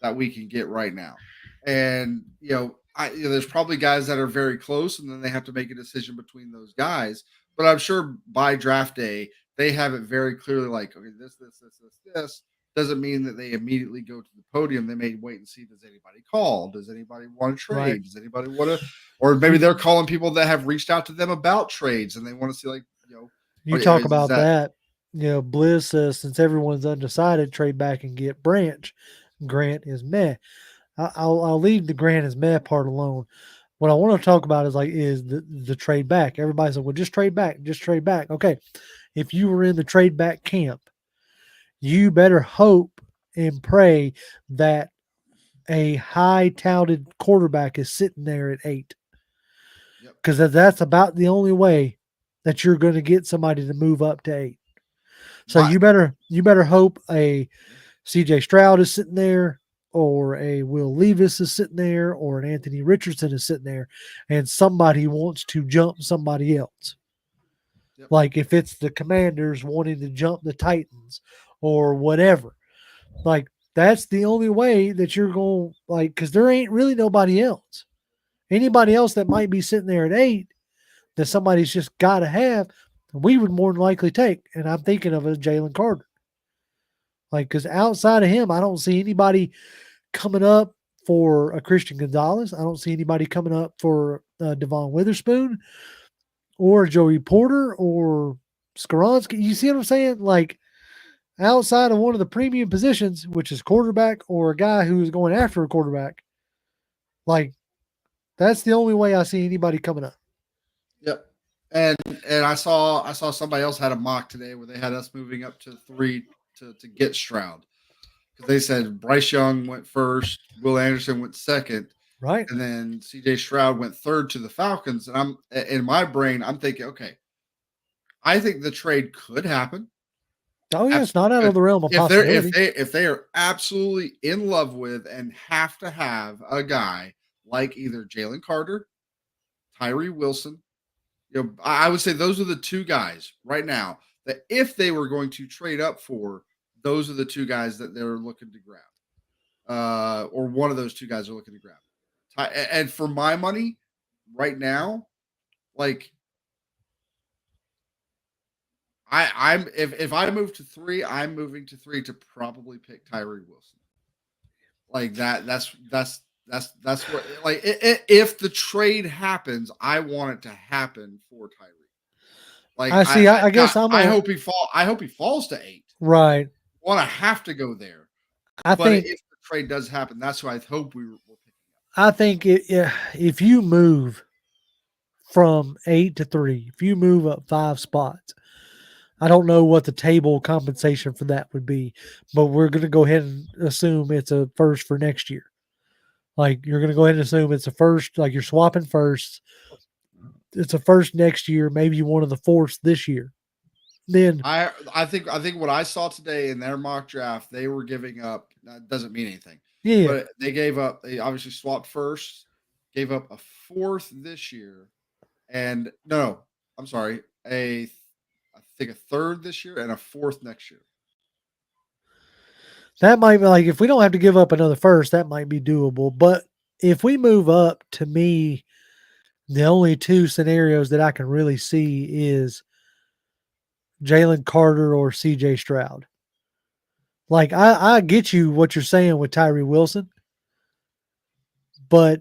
that we can get right now? And, there's probably guys that are very close, and then they have to make a decision between those guys. But I'm sure by draft day, they have it very clearly like, okay, this doesn't mean that they immediately go to the podium. They may wait and see, does anybody call? Does anybody want to trade? Right. Does anybody want to, or maybe they're calling people that have reached out to them about trades, and they want to see like, you talk about that. Bliss says, since everyone's undecided, trade back and get Branch. Grant is meh. I'll leave the Grant is meh part alone. What I want to talk about is the trade back. Everybody said, well, just trade back. Okay. If you were in the trade back camp, you better hope and pray that a high touted quarterback is sitting there at 8. Because that's about the only way that you're going to get somebody to move up to 8. So you better hope a C.J. Stroud is sitting there, or a Will Levis is sitting there, or an Anthony Richardson is sitting there, and somebody wants to jump somebody else. Yep. Like if it's the Commanders wanting to jump the Titans or whatever. Like that's the only way that you're going, like, because there ain't really nobody else. Anybody else that might be sitting there at 8 that somebody's just got to have, we would more than likely take. And I'm thinking of a Jalen Carter. Like, because outside of him, I don't see anybody coming up for a Christian Gonzalez. I don't see anybody coming up for Devon Witherspoon or Joey Porter or Skaronski. You see what I'm saying? Like, outside of one of the premium positions, which is quarterback or a guy who is going after a quarterback, like, that's the only way I see anybody coming up. Yep. And I saw somebody else had a mock today where they had us moving up to 3 to get Stroud. Because they said Bryce Young went first, Will Anderson went second, Right. and then CJ Stroud went third to the Falcons. And I'm in my brain, I'm thinking, okay, I think the trade could happen. Oh yeah, it's not out of the realm of possibility. If they are absolutely in love with and have to have a guy like either Jalen Carter, Tyree Wilson, I would say those are the two guys right now that if they were going to trade up for, those are the two guys that they're looking to grab, or one of those two guys are looking to grab. And for my money, right now, like I'm if I move to 3, I'm moving to 3 to probably pick Tyree Wilson. Like that. That's what, like, if the trade happens, I want it to happen for Tyree. Like I guess I hope he falls to 8. Right. Want to have to go there. I but think if the trade does happen, that's who I hope we will pick up. I think if you move from 8 to 3, if you move up 5 spots, I don't know what the table compensation for that would be, but we're going to go ahead and assume it's a first for next year. Like, you're going to go ahead and assume it's a first, like you're swapping first. It's a first next year, maybe one of the fourths this year. Then I think what I saw today in their mock draft, they were giving up. That doesn't mean anything. Yeah. But they obviously swapped first, gave up a fourth this year, and no, I'm sorry, I think a third this year and a fourth next year. That might be, like, if we don't have to give up another first, that might be doable. But if we move up, to me, the only 2 scenarios that I can really see is Jalen Carter or CJ Stroud. Like, I get you what you're saying with Tyree Wilson, but,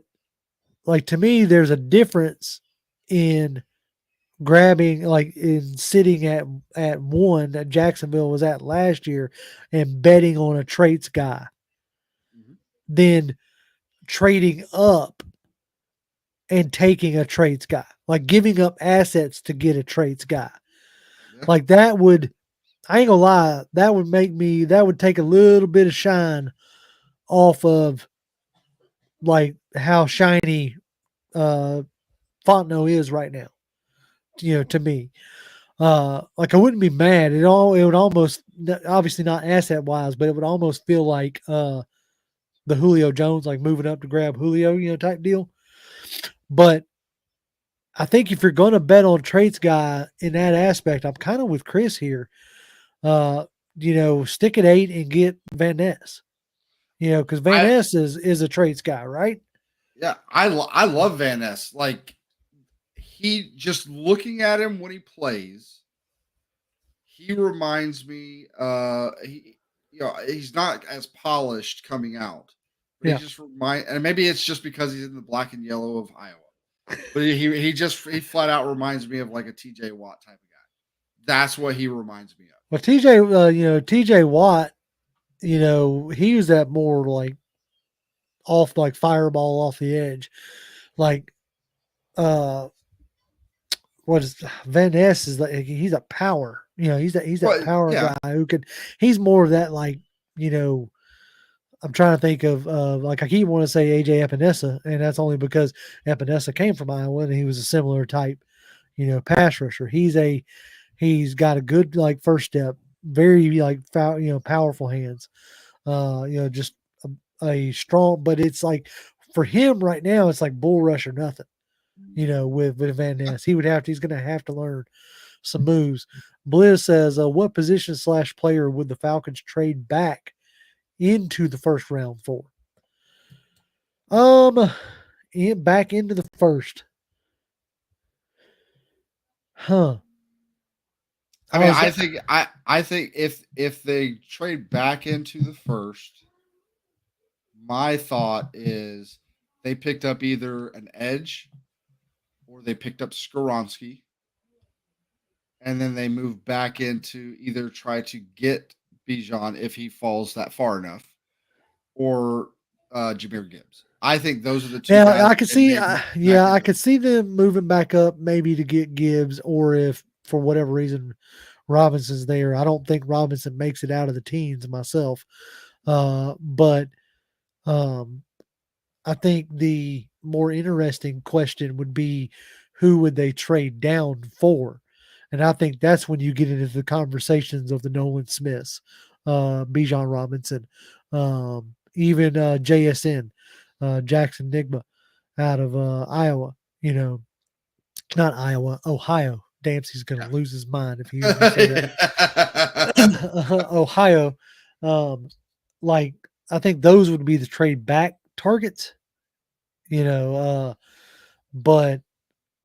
like, to me, there's a difference in grabbing, like, in sitting at 1 that Jacksonville was at last year and betting on a traits guy, then trading up and taking a traits guy, like giving up assets to get a traits guy. Yeah. Like, that would, I ain't gonna lie, that would take a little bit of shine off of, like, how shiny Fontenot is right now. To me, like, I wouldn't be mad. It would almost, obviously not asset wise, but it would almost feel like the Julio Jones, like moving up to grab Julio, type deal. But I think if you're going to bet on traits guy in that aspect, I'm kind of with Chris here. Stick at 8 and get Van Ness. Because Van Ness is a traits guy, right? Yeah, I love Van Ness. Like, he, just looking at him when he plays, he reminds me. He's not as polished coming out. But yeah. He just and maybe it's just because he's in the black and yellow of Iowa. But he flat out reminds me of like a TJ Watt type of guy. That's what he reminds me of. Well, TJ Watt, he was that more like off, like fireball off the edge, like what is Van Ness is like, he's a power, he's that power guy who could, he's more of that, like, I'm trying to think of like, I keep wanting to say AJ Epinesa, and that's only because Epinesa came from Iowa and he was a similar type, pass rusher. He's got a good, like, first step. very like powerful hands. Just a strong, but it's like for him right now, it's like bull rush or nothing. With Van Ness, he's going to have to learn some moves. Bliss says, what position / player would the Falcons trade back into the first round for? Back into the first. Huh. I mean, I think if they trade back into the first, my thought is they picked up either an edge or they picked up Skoronski, and then they move back into either try to get Bijan if he falls that far enough, or Jameer Gibbs. I think those are the two guys. Yeah, I could see. I into. could see them moving back up, maybe to get Gibbs, or if for whatever reason Robinson's there. I don't think Robinson makes it out of the teens myself, but I think the more interesting question would be who would they trade down for? And I think that's when you get into the conversations of the Nolan Smiths, Bijan Robinson, even JSN, Jackson Nigma out of Iowa, not Iowa, Ohio. Dempsey's going to lose his mind if he hears me say that. Ohio. Like, I think those would be the trade back targets, but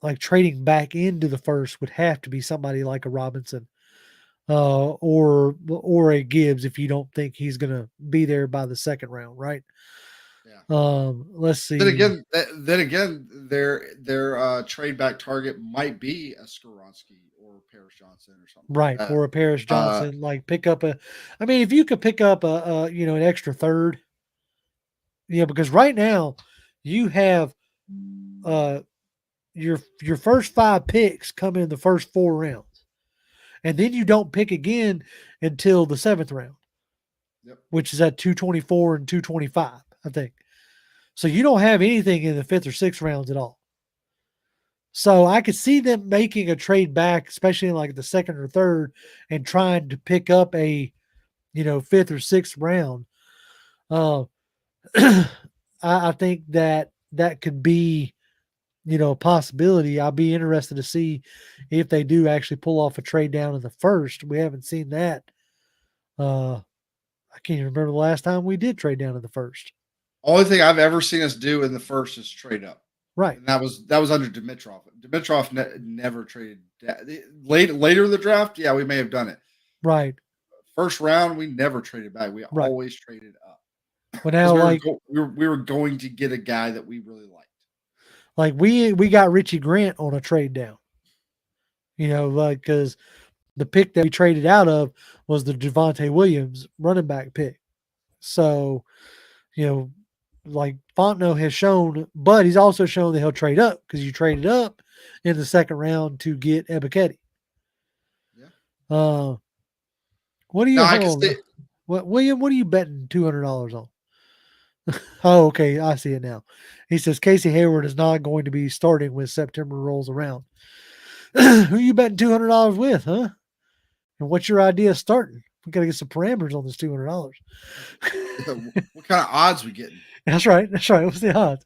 like trading back into the first would have to be somebody like a Robinson, or a Gibbs if you don't think he's going to be there by the second round, right? Yeah. Let's see. Then again, their trade back target might be a Skoronski or Paris Johnson or something. Right, Like or a Paris Johnson, like pick up if you could pick up an extra third, because right now you have your first 5 picks come in the first 4 rounds, and then you don't pick again until the 7th round, which is at 224 and 225, I think. So you don't have anything in the 5th or 6th rounds at all. So I could see them making a trade back, especially in like the 2nd or 3rd, and trying to pick up a 5th or 6th round. I think that could be a possibility. I'll be interested to see if they do actually pull off a trade down in the first. We haven't seen that. I can't even remember the last time we did trade down in the first. Only thing I've ever seen us do in the first is trade up. Right. And that was under Dimitrov. Dimitrov never traded. Later in the draft, yeah, we may have done it. Right. First round, we never traded back. We always traded up. But now, we were going to get a guy that we really liked. Like we got Richie Grant on a trade down. Because the pick that we traded out of was the Javonte Williams running back pick. So, like Fontenot has shown, but he's also shown that he'll trade up because you traded up in the 2nd round to get Ebiketie. Yeah. What do you William? What are you betting $200 on? Oh, okay, I see it now. He says Casey Hayward is not going to be starting when September rolls around. Who you betting $200 with, huh? And what's your idea of starting? We got to get some parameters on this $200. What kind of odds we getting? That's right. What's the odds?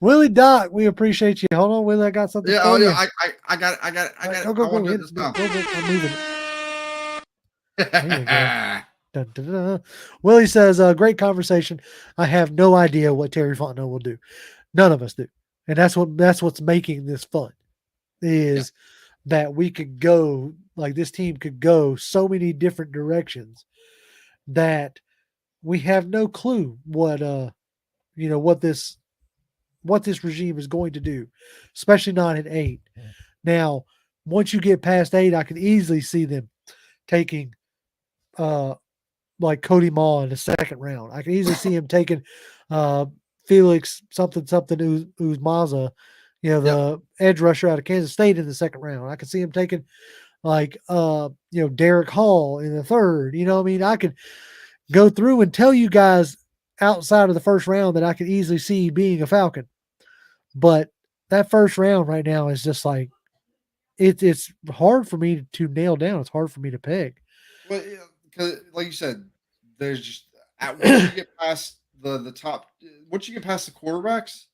Willie Doc, we appreciate you. Hold on, Willie. I got something. Yeah, you. I got it. Go. I'm moving it. There you go. Dun, dun, dun. Willie says, great conversation. I have no idea what Terry Fontenot will do. None of us do. And that's what's making this fun is that we could go, like this team could go so many different directions that we have no clue what this regime is going to do, especially not at 8. Now, once you get past 8, I could easily see them taking like Cody Maw in the 2nd round. I can easily see him taking Felix something Uzmaza, the edge rusher out of Kansas State in the 2nd round. I could see him taking like Derek Hall in the 3rd. I could go through and tell you guys outside of the 1st round that I could easily see being a Falcon. But that 1st round right now is just like it's hard for me to nail down. It's hard for me to peg. Well, because like you said, there's just once you get past the top, once you get past the quarterbacks,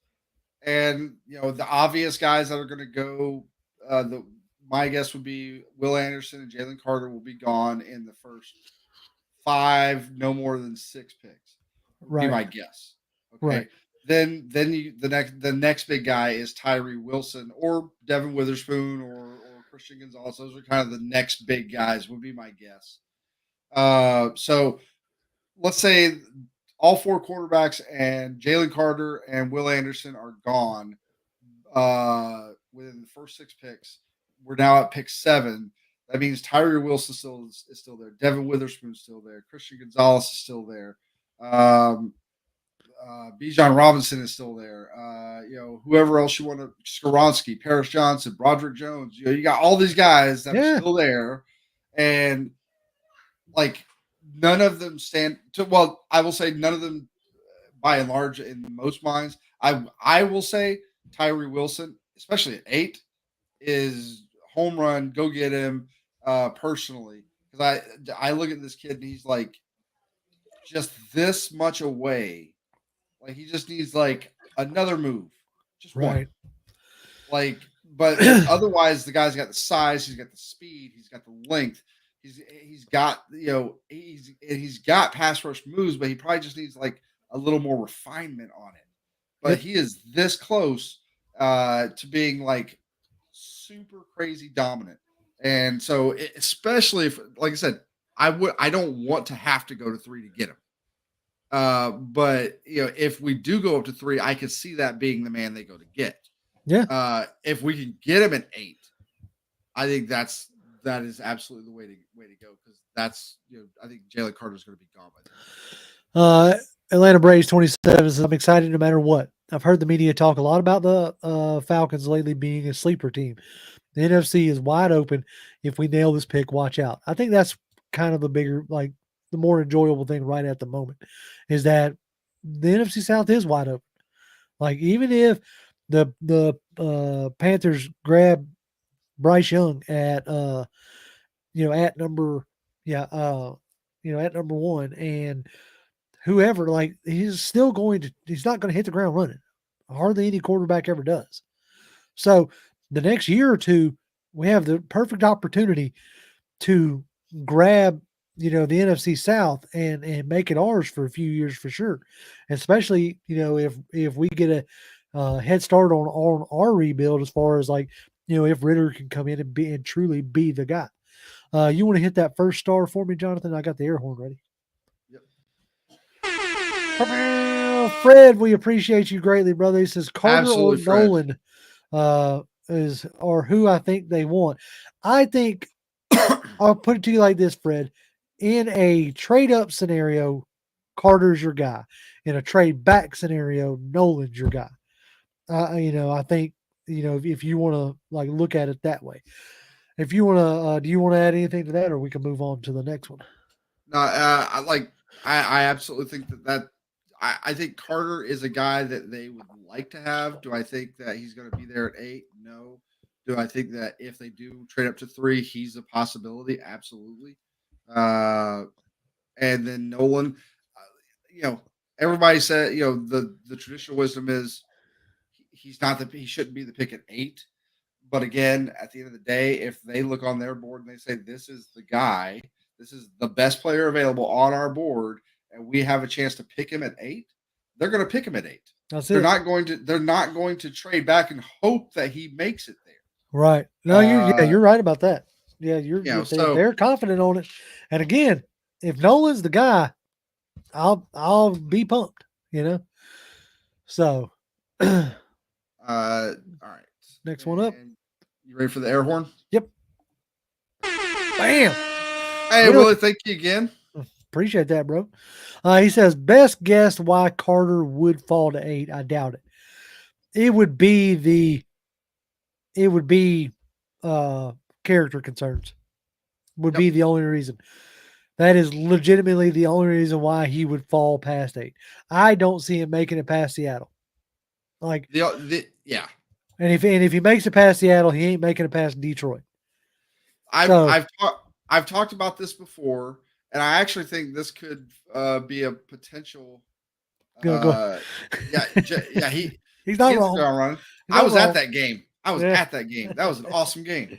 and the obvious guys that are going to go, the my guess would be Will Anderson and Jalen Carter will be gone in the first five, no more than six picks. Would be Right. my guess. Right. Okay. Then the next big guy is Tyree Wilson or Devin Witherspoon or Christian Gonzalez. Those are kind of the next big guys. Would be my guess. So let's say all four quarterbacks and Jalen Carter and Will Anderson are gone within the first six picks. We're now at pick 7. That means Tyree Wilson is still there. Devin Witherspoon's still there. Christian Gonzalez is still there. Bijan Robinson is still there. Whoever else you want to, Skoronsky, Paris Johnson, Broderick Jones. You got all these guys that are still there, and like none of them stand to. Well, I will say none of them, by and large, in most minds. I will say Tyree Wilson, especially at 8, is home run. Go get him. Personally, because I look at this kid and he's like just this much away. Like he just needs like another move, just one. Right. Like, but otherwise, the guy's got the size, he's got the speed, he's got the length, he's got he's got pass rush moves, but he probably just needs like a little more refinement on it. But he is this close to being like super crazy dominant, and so especially if, like I said, I don't want to have to go to 3 to get him. But if we do go up to 3, I could see that being the man they go to get. Yeah. If we can get him at 8, I think that is absolutely the way to go, because that's I think Jalen Carter is going to be gone by then. Atlanta Braves 27 says, I'm excited no matter what. I've heard the media talk a lot about the Falcons lately being a sleeper team. The NFC is wide open. If we nail this pick, watch out. I think that's kind of the bigger, like the more enjoyable thing right at the moment is that the NFC South is wide open. Like even if the Panthers grab Bryce Young at at number at number 1, and whoever, like he's not going to hit the ground running. Hardly any quarterback ever does. So the next year or two, we have the perfect opportunity to grab the NFC South and make it ours for a few years for sure. Especially if we get a head start on our rebuild, as far as like if Ritter can come in and truly be the guy. You want to hit that first star for me, Jonathan? I got the air horn ready. Yep. Fred, we appreciate you greatly, brother. He says Carter Absolutely, or Nolan or who I think they want. I think I'll put it to you like this, Fred. In a trade up scenario, Carter's your guy. In a trade back scenario, Nolan's your guy. I think if you want to like look at it that way. If you want to, do you want to add anything to that, or we can move on to the next one? No, I absolutely think that I think Carter is a guy that they would like to have. Do I think that he's going to be there at 8? No. Do I think that if they do trade up to 3, he's a possibility? Absolutely. And then Nolan, everybody said, the traditional wisdom is he shouldn't be the pick at 8. But again, at the end of the day, if they look on their board and they say, this is the guy, this is the best player available on our board, and we have a chance to pick him at 8, they're going to pick him at 8. They're not going to trade back and hope that he makes it there. Right. No, you're right about that. Yeah, they're confident on it. And again, if Nolan's the guy, I'll be pumped, So all right. Next one up. You ready for the air horn? Yep. Bam. Hey, Willie, thank you again. Appreciate that, bro. He says, best guess why Carter would fall to 8. I doubt it. It would be character concerns would be the only reason. That is legitimately the only reason why he would fall past 8. I don't see him making it past Seattle. Like yeah. And if he makes it past Seattle, he ain't making it past Detroit. I've I've talked about this before, and I actually think this could be a potential. Go. Uh, yeah, yeah, He's he not hits the wrong. ground running. He's I not was at wrong. that game. I was Yeah. at that game. That was an awesome game.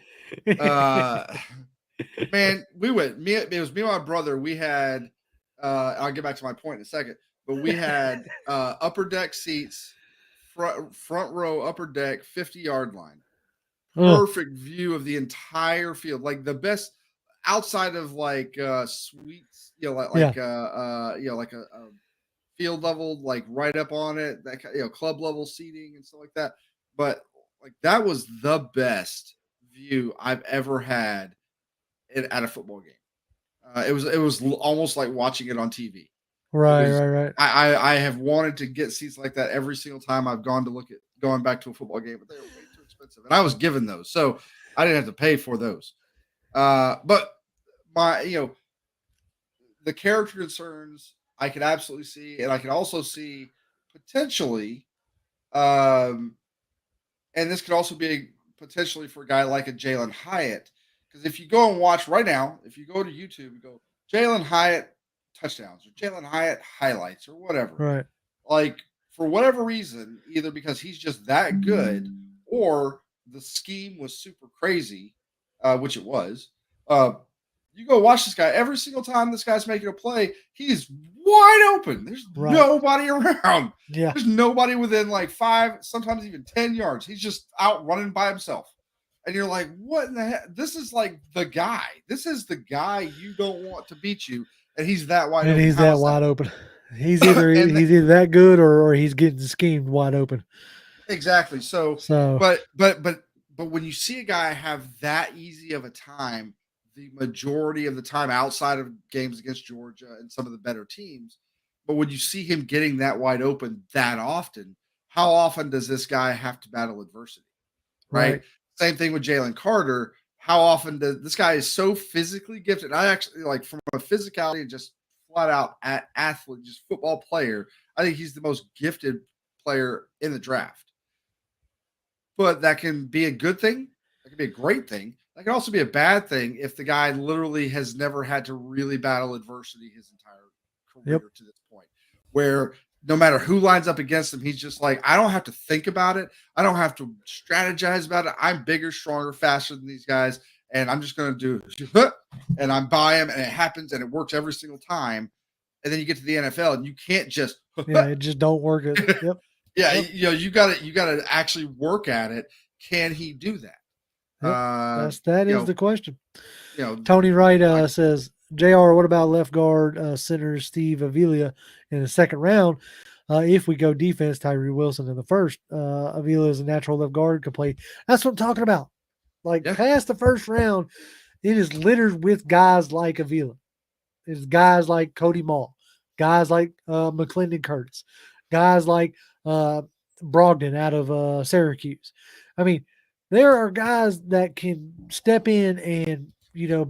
Man, we went. It was me and my brother. We had. I'll get back to my point in a second, but we had upper deck seats, front row, upper deck, 50-yard line, perfect view of the entire field, like the best outside of like suites, Yeah. like a field level, like right up on it, that club level seating and stuff like that. But like that was the best view I've ever had at a football game. It was almost like watching it on TV. It Right. was. Right. I have wanted to get seats like that every single time I've gone to look at going back to a football game, but they were way too expensive, and I was given those, so I didn't have to pay for those. But my the character concerns I could absolutely see, and I can also see potentially, um, and this could also be potentially for a guy like a Jalen Hyatt, because if you go and watch right now, if you go to YouTube and go Jalen Hyatt touchdowns or Jalen Hyatt highlights or whatever, Right. like for whatever reason, either because he's just that good or the scheme was super crazy, which it was. You go watch this guy every single time this guy's making a play, he's wide open. There's Right. nobody around. Yeah. There's nobody within like 5, sometimes even 10 yards. He's just out running by himself. And you're like, what in the heck? This is like the guy. This is the guy you don't want to beat you. And he's that wide And open. he's How that is wide that? open. He's either that good or he's getting schemed wide open. Exactly. So, So but when you see a guy have that easy of a time, the majority of the time outside of games against Georgia and some of the better teams, but when you see him getting that wide open that often, how often does this guy have to battle adversity? Right. right. Same thing with Jalen Carter. How often does this guy is so physically gifted? I actually like from a physicality and just flat out athlete, just football player. I think he's the most gifted player in the draft. But that can be a good thing. That can be a great thing. That can also be a bad thing if the guy literally has never had to really battle adversity his entire career Yep. to this point, where no matter who lines up against him, he's just like, I don't have to think about it. I don't have to strategize about it. I'm bigger, stronger, faster than these guys. And I'm just going to do, and I'm by him, and it happens, and it works every single time. And then you get to the NFL, and you can't just, Yeah, it just don't work. Yep. yeah, Yep. you got to actually work at it. Can he do that? Yep. That You is know, the question. you know, Tony Wright says, JR, what about left guard center Steve Avila in the second round? If we go defense, Tyree Wilson in the first. Avila is a natural left guard, can play. That's what I'm talking about. Like yeah, past the first round, it is littered with guys like Avila. It's guys like Cody Mall, guys like McClendon Curtis, guys like Brogdon out of Syracuse. I mean, there are guys that can step in and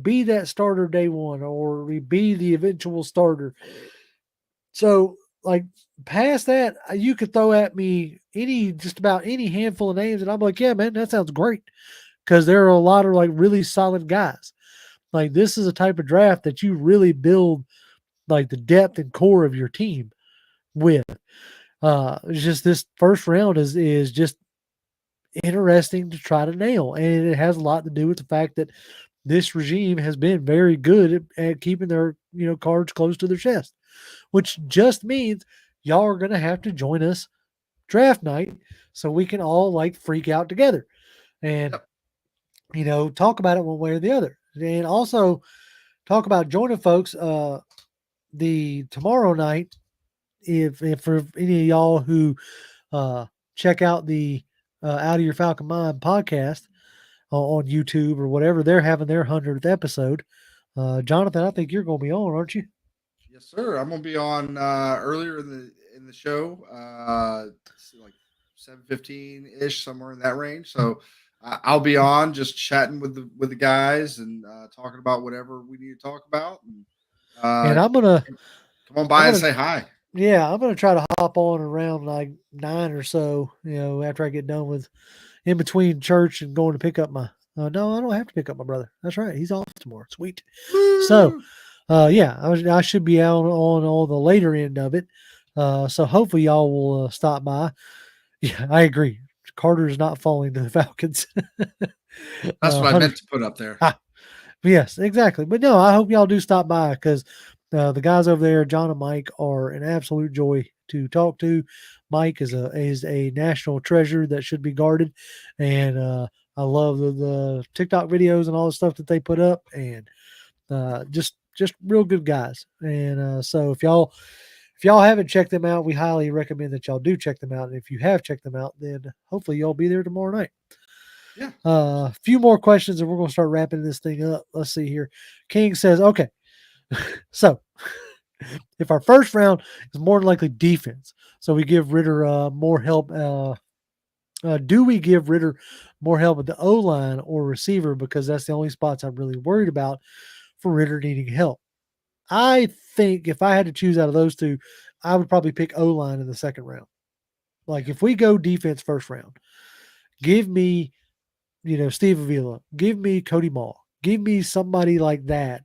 be that starter day one or be the eventual starter. So, like past that, you could throw at me just about any handful of names, and I'm like, yeah, man, that sounds great because there are a lot of like really solid guys. Like this is a type of draft that you really build like the depth and core of your team with. It's just this first round is just interesting to try to nail, and it has a lot to do with the fact that this regime has been very good at keeping their cards close to their chest, which just means y'all are going to have to join us draft night so we can all like freak out together and yep, talk about it one way or the other, and also talk about joining folks the tomorrow night. If for any of y'all who check out the Out of Your Falcon Mind podcast on YouTube or whatever, they're having their 100th episode. Jonathan, I think you're going to be on, aren't you? yes, sir. I'm gonna be on earlier in the show, like 7:15 ish, somewhere in that range. So I'll be on just chatting with the guys and talking about whatever we need to talk about. And And uh, come on I'm by and gonna, say hi. yeah, I'm gonna try to hop on around like 9 or so. After I get done with in between church and going to pick up my No, I don't have to pick up my brother. That's right. He's off tomorrow. Sweet. So, Woo! yeah, I should be out on the later end of it. So hopefully y'all will stop by. Yeah, I agree. Carter is not falling to the Falcons. That's what I 100. meant to put up there. Yes, exactly. But no, I hope y'all do stop by because the guys over there, John and Mike, are an absolute joy to talk to. Mike is a national treasure that should be guarded, and I love the TikTok videos and all the stuff that they put up, and just real good guys. And so if y'all haven't checked them out, we highly recommend that y'all do check them out. And if you have checked them out, then hopefully y'all be there tomorrow night. Yeah. A few more questions and we're going to start wrapping this thing up. Let's see here. King says, okay, so if our first round is more than likely defense, so we give Ritter more help. Do we give Ritter more help at the O line or receiver? Because that's the only spots I'm really worried about for Ritter needing help. I think if I had to choose out of those two, I would probably pick O line in the second round. Like if we go defense first round, give me, Steve Avila, give me Cody Maul, give me somebody like that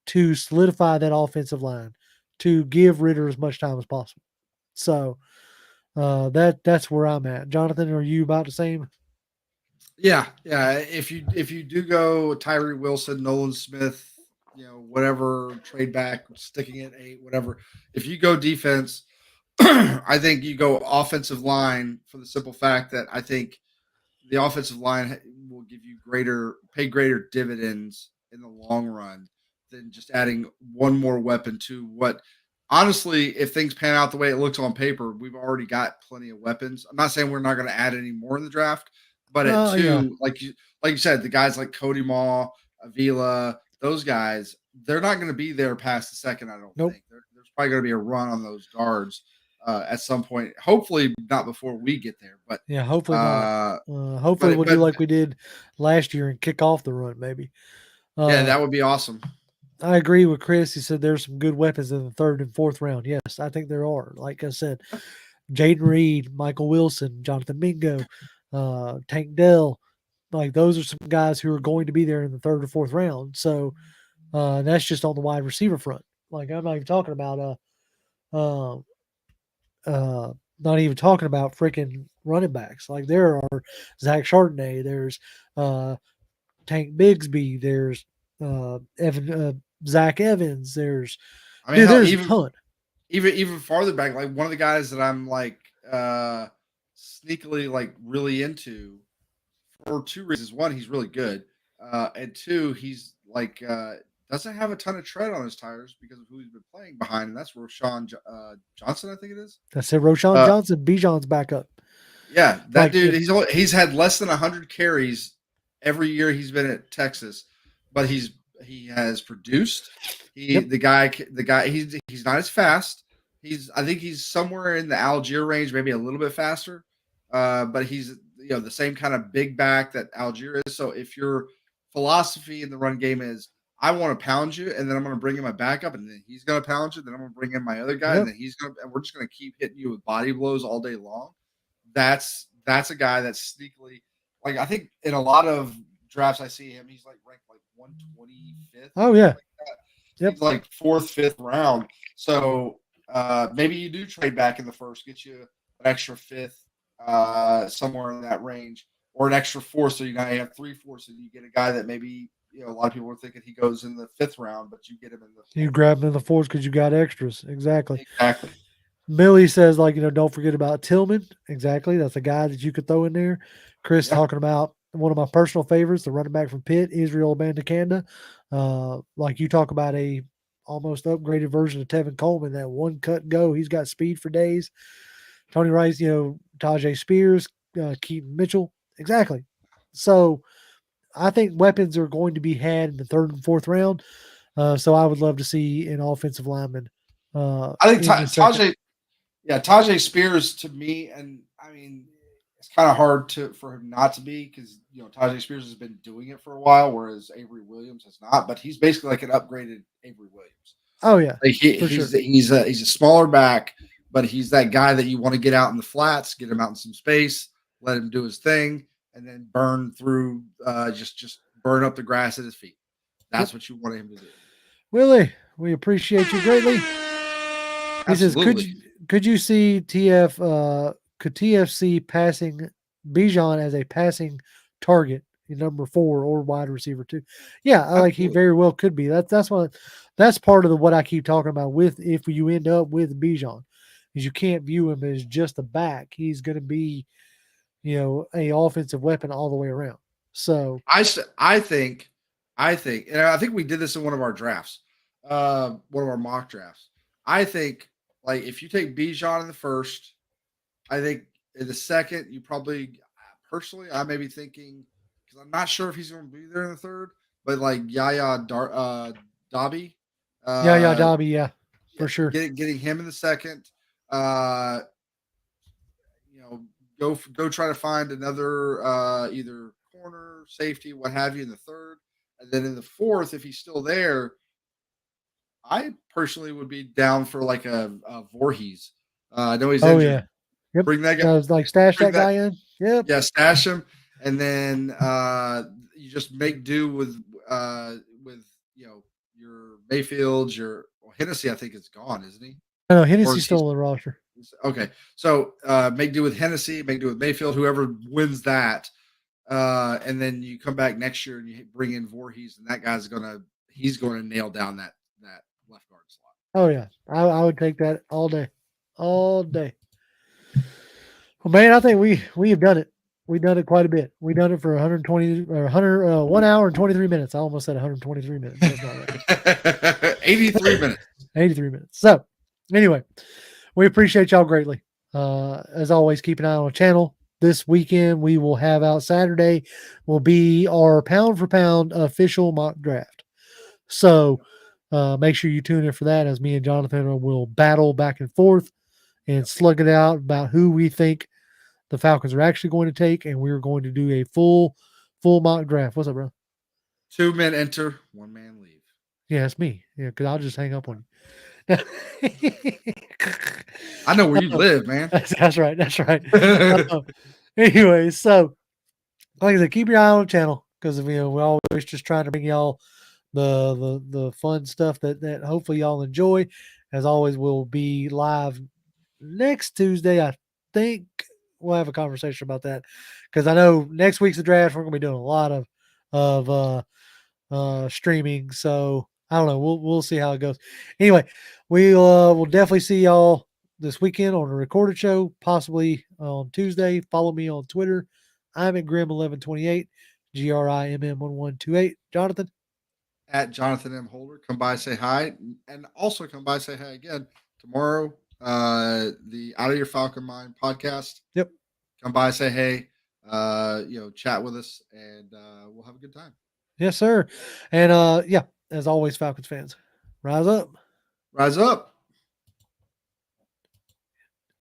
to solidify that offensive line, to give Ritter as much time as possible. So that's where I'm at. Jonathan, are you about the same? Yeah. If you do go Tyree Wilson, Nolan Smith, whatever, trade back, sticking at 8, whatever. If you go defense, I think you go offensive line for the simple fact that I think the offensive line will give you pay greater dividends in the long run than just adding one more weapon to what. Honestly, if things pan out the way it looks on paper, we've already got plenty of weapons. I'm not saying we're not going to add any more in the draft, but at Yeah. two, like you said, the guys like Cody Maul, Avila, those guys, they're not going to be there past the second. I don't Nope. think there's probably going to be a run on those guards at some point. Hopefully, not before we get there, but Yeah, hopefully not. Hopefully we'll do like we did last year and kick off the run, maybe. Yeah, that would be awesome. I agree with Chris. He said there's some good weapons in the third and fourth round. Yes, I think there are. Like I said, Jaden Reed, Michael Wilson, Jonathan Mingo, Tank Dell. Like those are some guys who are going to be there in the third or fourth round. So that's just on the wide receiver front. Like I'm not even talking about uh, not even talking about freaking running backs. Like there are Zach Chardonnay, there's Tank Bigsby, there's Zach Evans, there's there's a ton. Even farther back, like one of the guys that I'm like sneakily like really into for two reasons. One, he's really good, and two, he's like doesn't have a ton of tread on his tires because of who he's been playing behind, and that's Roshan Johnson, I think it is. I said Roshan Johnson, Bijan's back up. Yeah, that dude, he's had less than 100 carries every year he's been at Texas, but he has produced. The guy he's not as fast. I think he's somewhere in the Algier range, maybe a little bit faster. But he's the same kind of big back that Algier is. So if your philosophy in the run game is I want to pound you, and then I'm going to bring in my backup, and then he's going to pound you, then I'm going to bring in my other guy, and then and we're just going to keep hitting you with body blows all day long. That's a guy that's sneakily, like, I think in a lot of drafts I see him, he's like ranked like 125th. Oh yeah. Like he's like 4th, 5th round. So maybe you do trade back in the first, get you an extra 5th, somewhere in that range, or an extra 4th. So you have 3/4, and you get a guy that maybe a lot of people are thinking he goes in the 5th round, but you get him in the 4th. You grab him in the 4th because you got extras. Exactly. Exactly. Millie says, like, don't forget about Tillman. Exactly. That's a guy that you could throw in there. Chris talking about one of my personal favorites, the running back from Pitt, Israel Bandakanda. Like you talk about a almost upgraded version of Tevin Coleman, that one cut go. He's got speed for days. Tony Rice, Tajay Spears, Keaton Mitchell. Exactly. So I think weapons are going to be had in the 3rd and 4th round. So I would love to see an offensive lineman. I think Tajay Spears, to me, and I mean, it's kind of hard for him not to be because Tajay Spears has been doing it for a while, whereas Avery Williams has not. But he's basically like an upgraded Avery Williams. Oh yeah, like he's a smaller back, but he's that guy that you want to get out in the flats, get him out in some space, let him do his thing, and then burn through, just burn up the grass at his feet. That's what you want him to do. Willie, we appreciate you greatly. He says, Absolutely. could you see could TFC passing Bijan as a passing target in number 4 or wide receiver 2? Yeah, like he Absolutely. very well could be. That's part of what I keep talking about with if you end up with Bijan, is you can't view him as just a back. He's going to be, a offensive weapon all the way around. So I think, and I think we did this in one of our drafts, one of our mock drafts. I think, like, if you take Bijan in the first, I think in the second, you probably, personally, I may be thinking, because I'm not sure if he's going to be there in the third, but like Dobby, yeah, Dobby, yeah, for sure. getting him in the second, you know, go try to find another, either corner, safety, what have you, in the third, and then in the fourth, if he's still there, I personally would be down for like a Voorhees. I know he's injured. Yeah. Yep. Bring that guy. I was like stash that guy in. Yep. Yeah, stash him, and then you just make do with your Mayfields, Hennessy. I think is gone, isn't he? I know Hennessy's still on the roster. Okay, so make do with Hennessy, make do with Mayfield, whoever wins that, and then you come back next year and you bring in Voorhees, and that guy's he's gonna nail down that left guard slot. Oh yeah, I would take that all day, all day. Well, man, I think we have done it. We've done it quite a bit. We've done it for 1 hour and 23 minutes. I almost said 123 minutes. That's not right. 83 minutes. 83 minutes. So anyway, we appreciate y'all greatly. As always, keep an eye on the channel. This weekend we will have out Saturday will be our pound for pound official mock draft. So make sure you tune in for that, as me and Jonathan will battle back and forth and slug it out about who we think the Falcons are actually going to take, and we're going to do a full mock draft. What's up, bro? 2 men enter, 1 man leave. Yeah, it's me. Yeah, because I'll just hang up on you. I know where you live, man. That's right. That's right. Anyway, so like I said, keep your eye on the channel, because we're always just trying to bring y'all the fun stuff that hopefully y'all enjoy. As always, we'll be live next Tuesday. I think we'll have a conversation about that, because I know next week's the draft. We're going to be doing a lot of streaming. So I don't know. We'll see how it goes. Anyway, we'll definitely see y'all this weekend on a recorded show, possibly on Tuesday. Follow me on Twitter. I'm at Grimm1128, GRIMM1128. Jonathan? At Jonathan M. Holder. Come by, say hi, and also come by, say hi again tomorrow. The Out of Your Falcon Mind podcast. Yep. Come by, say hey, chat with us, and we'll have a good time. Yes, sir. And as always, Falcons fans, rise up. Rise up.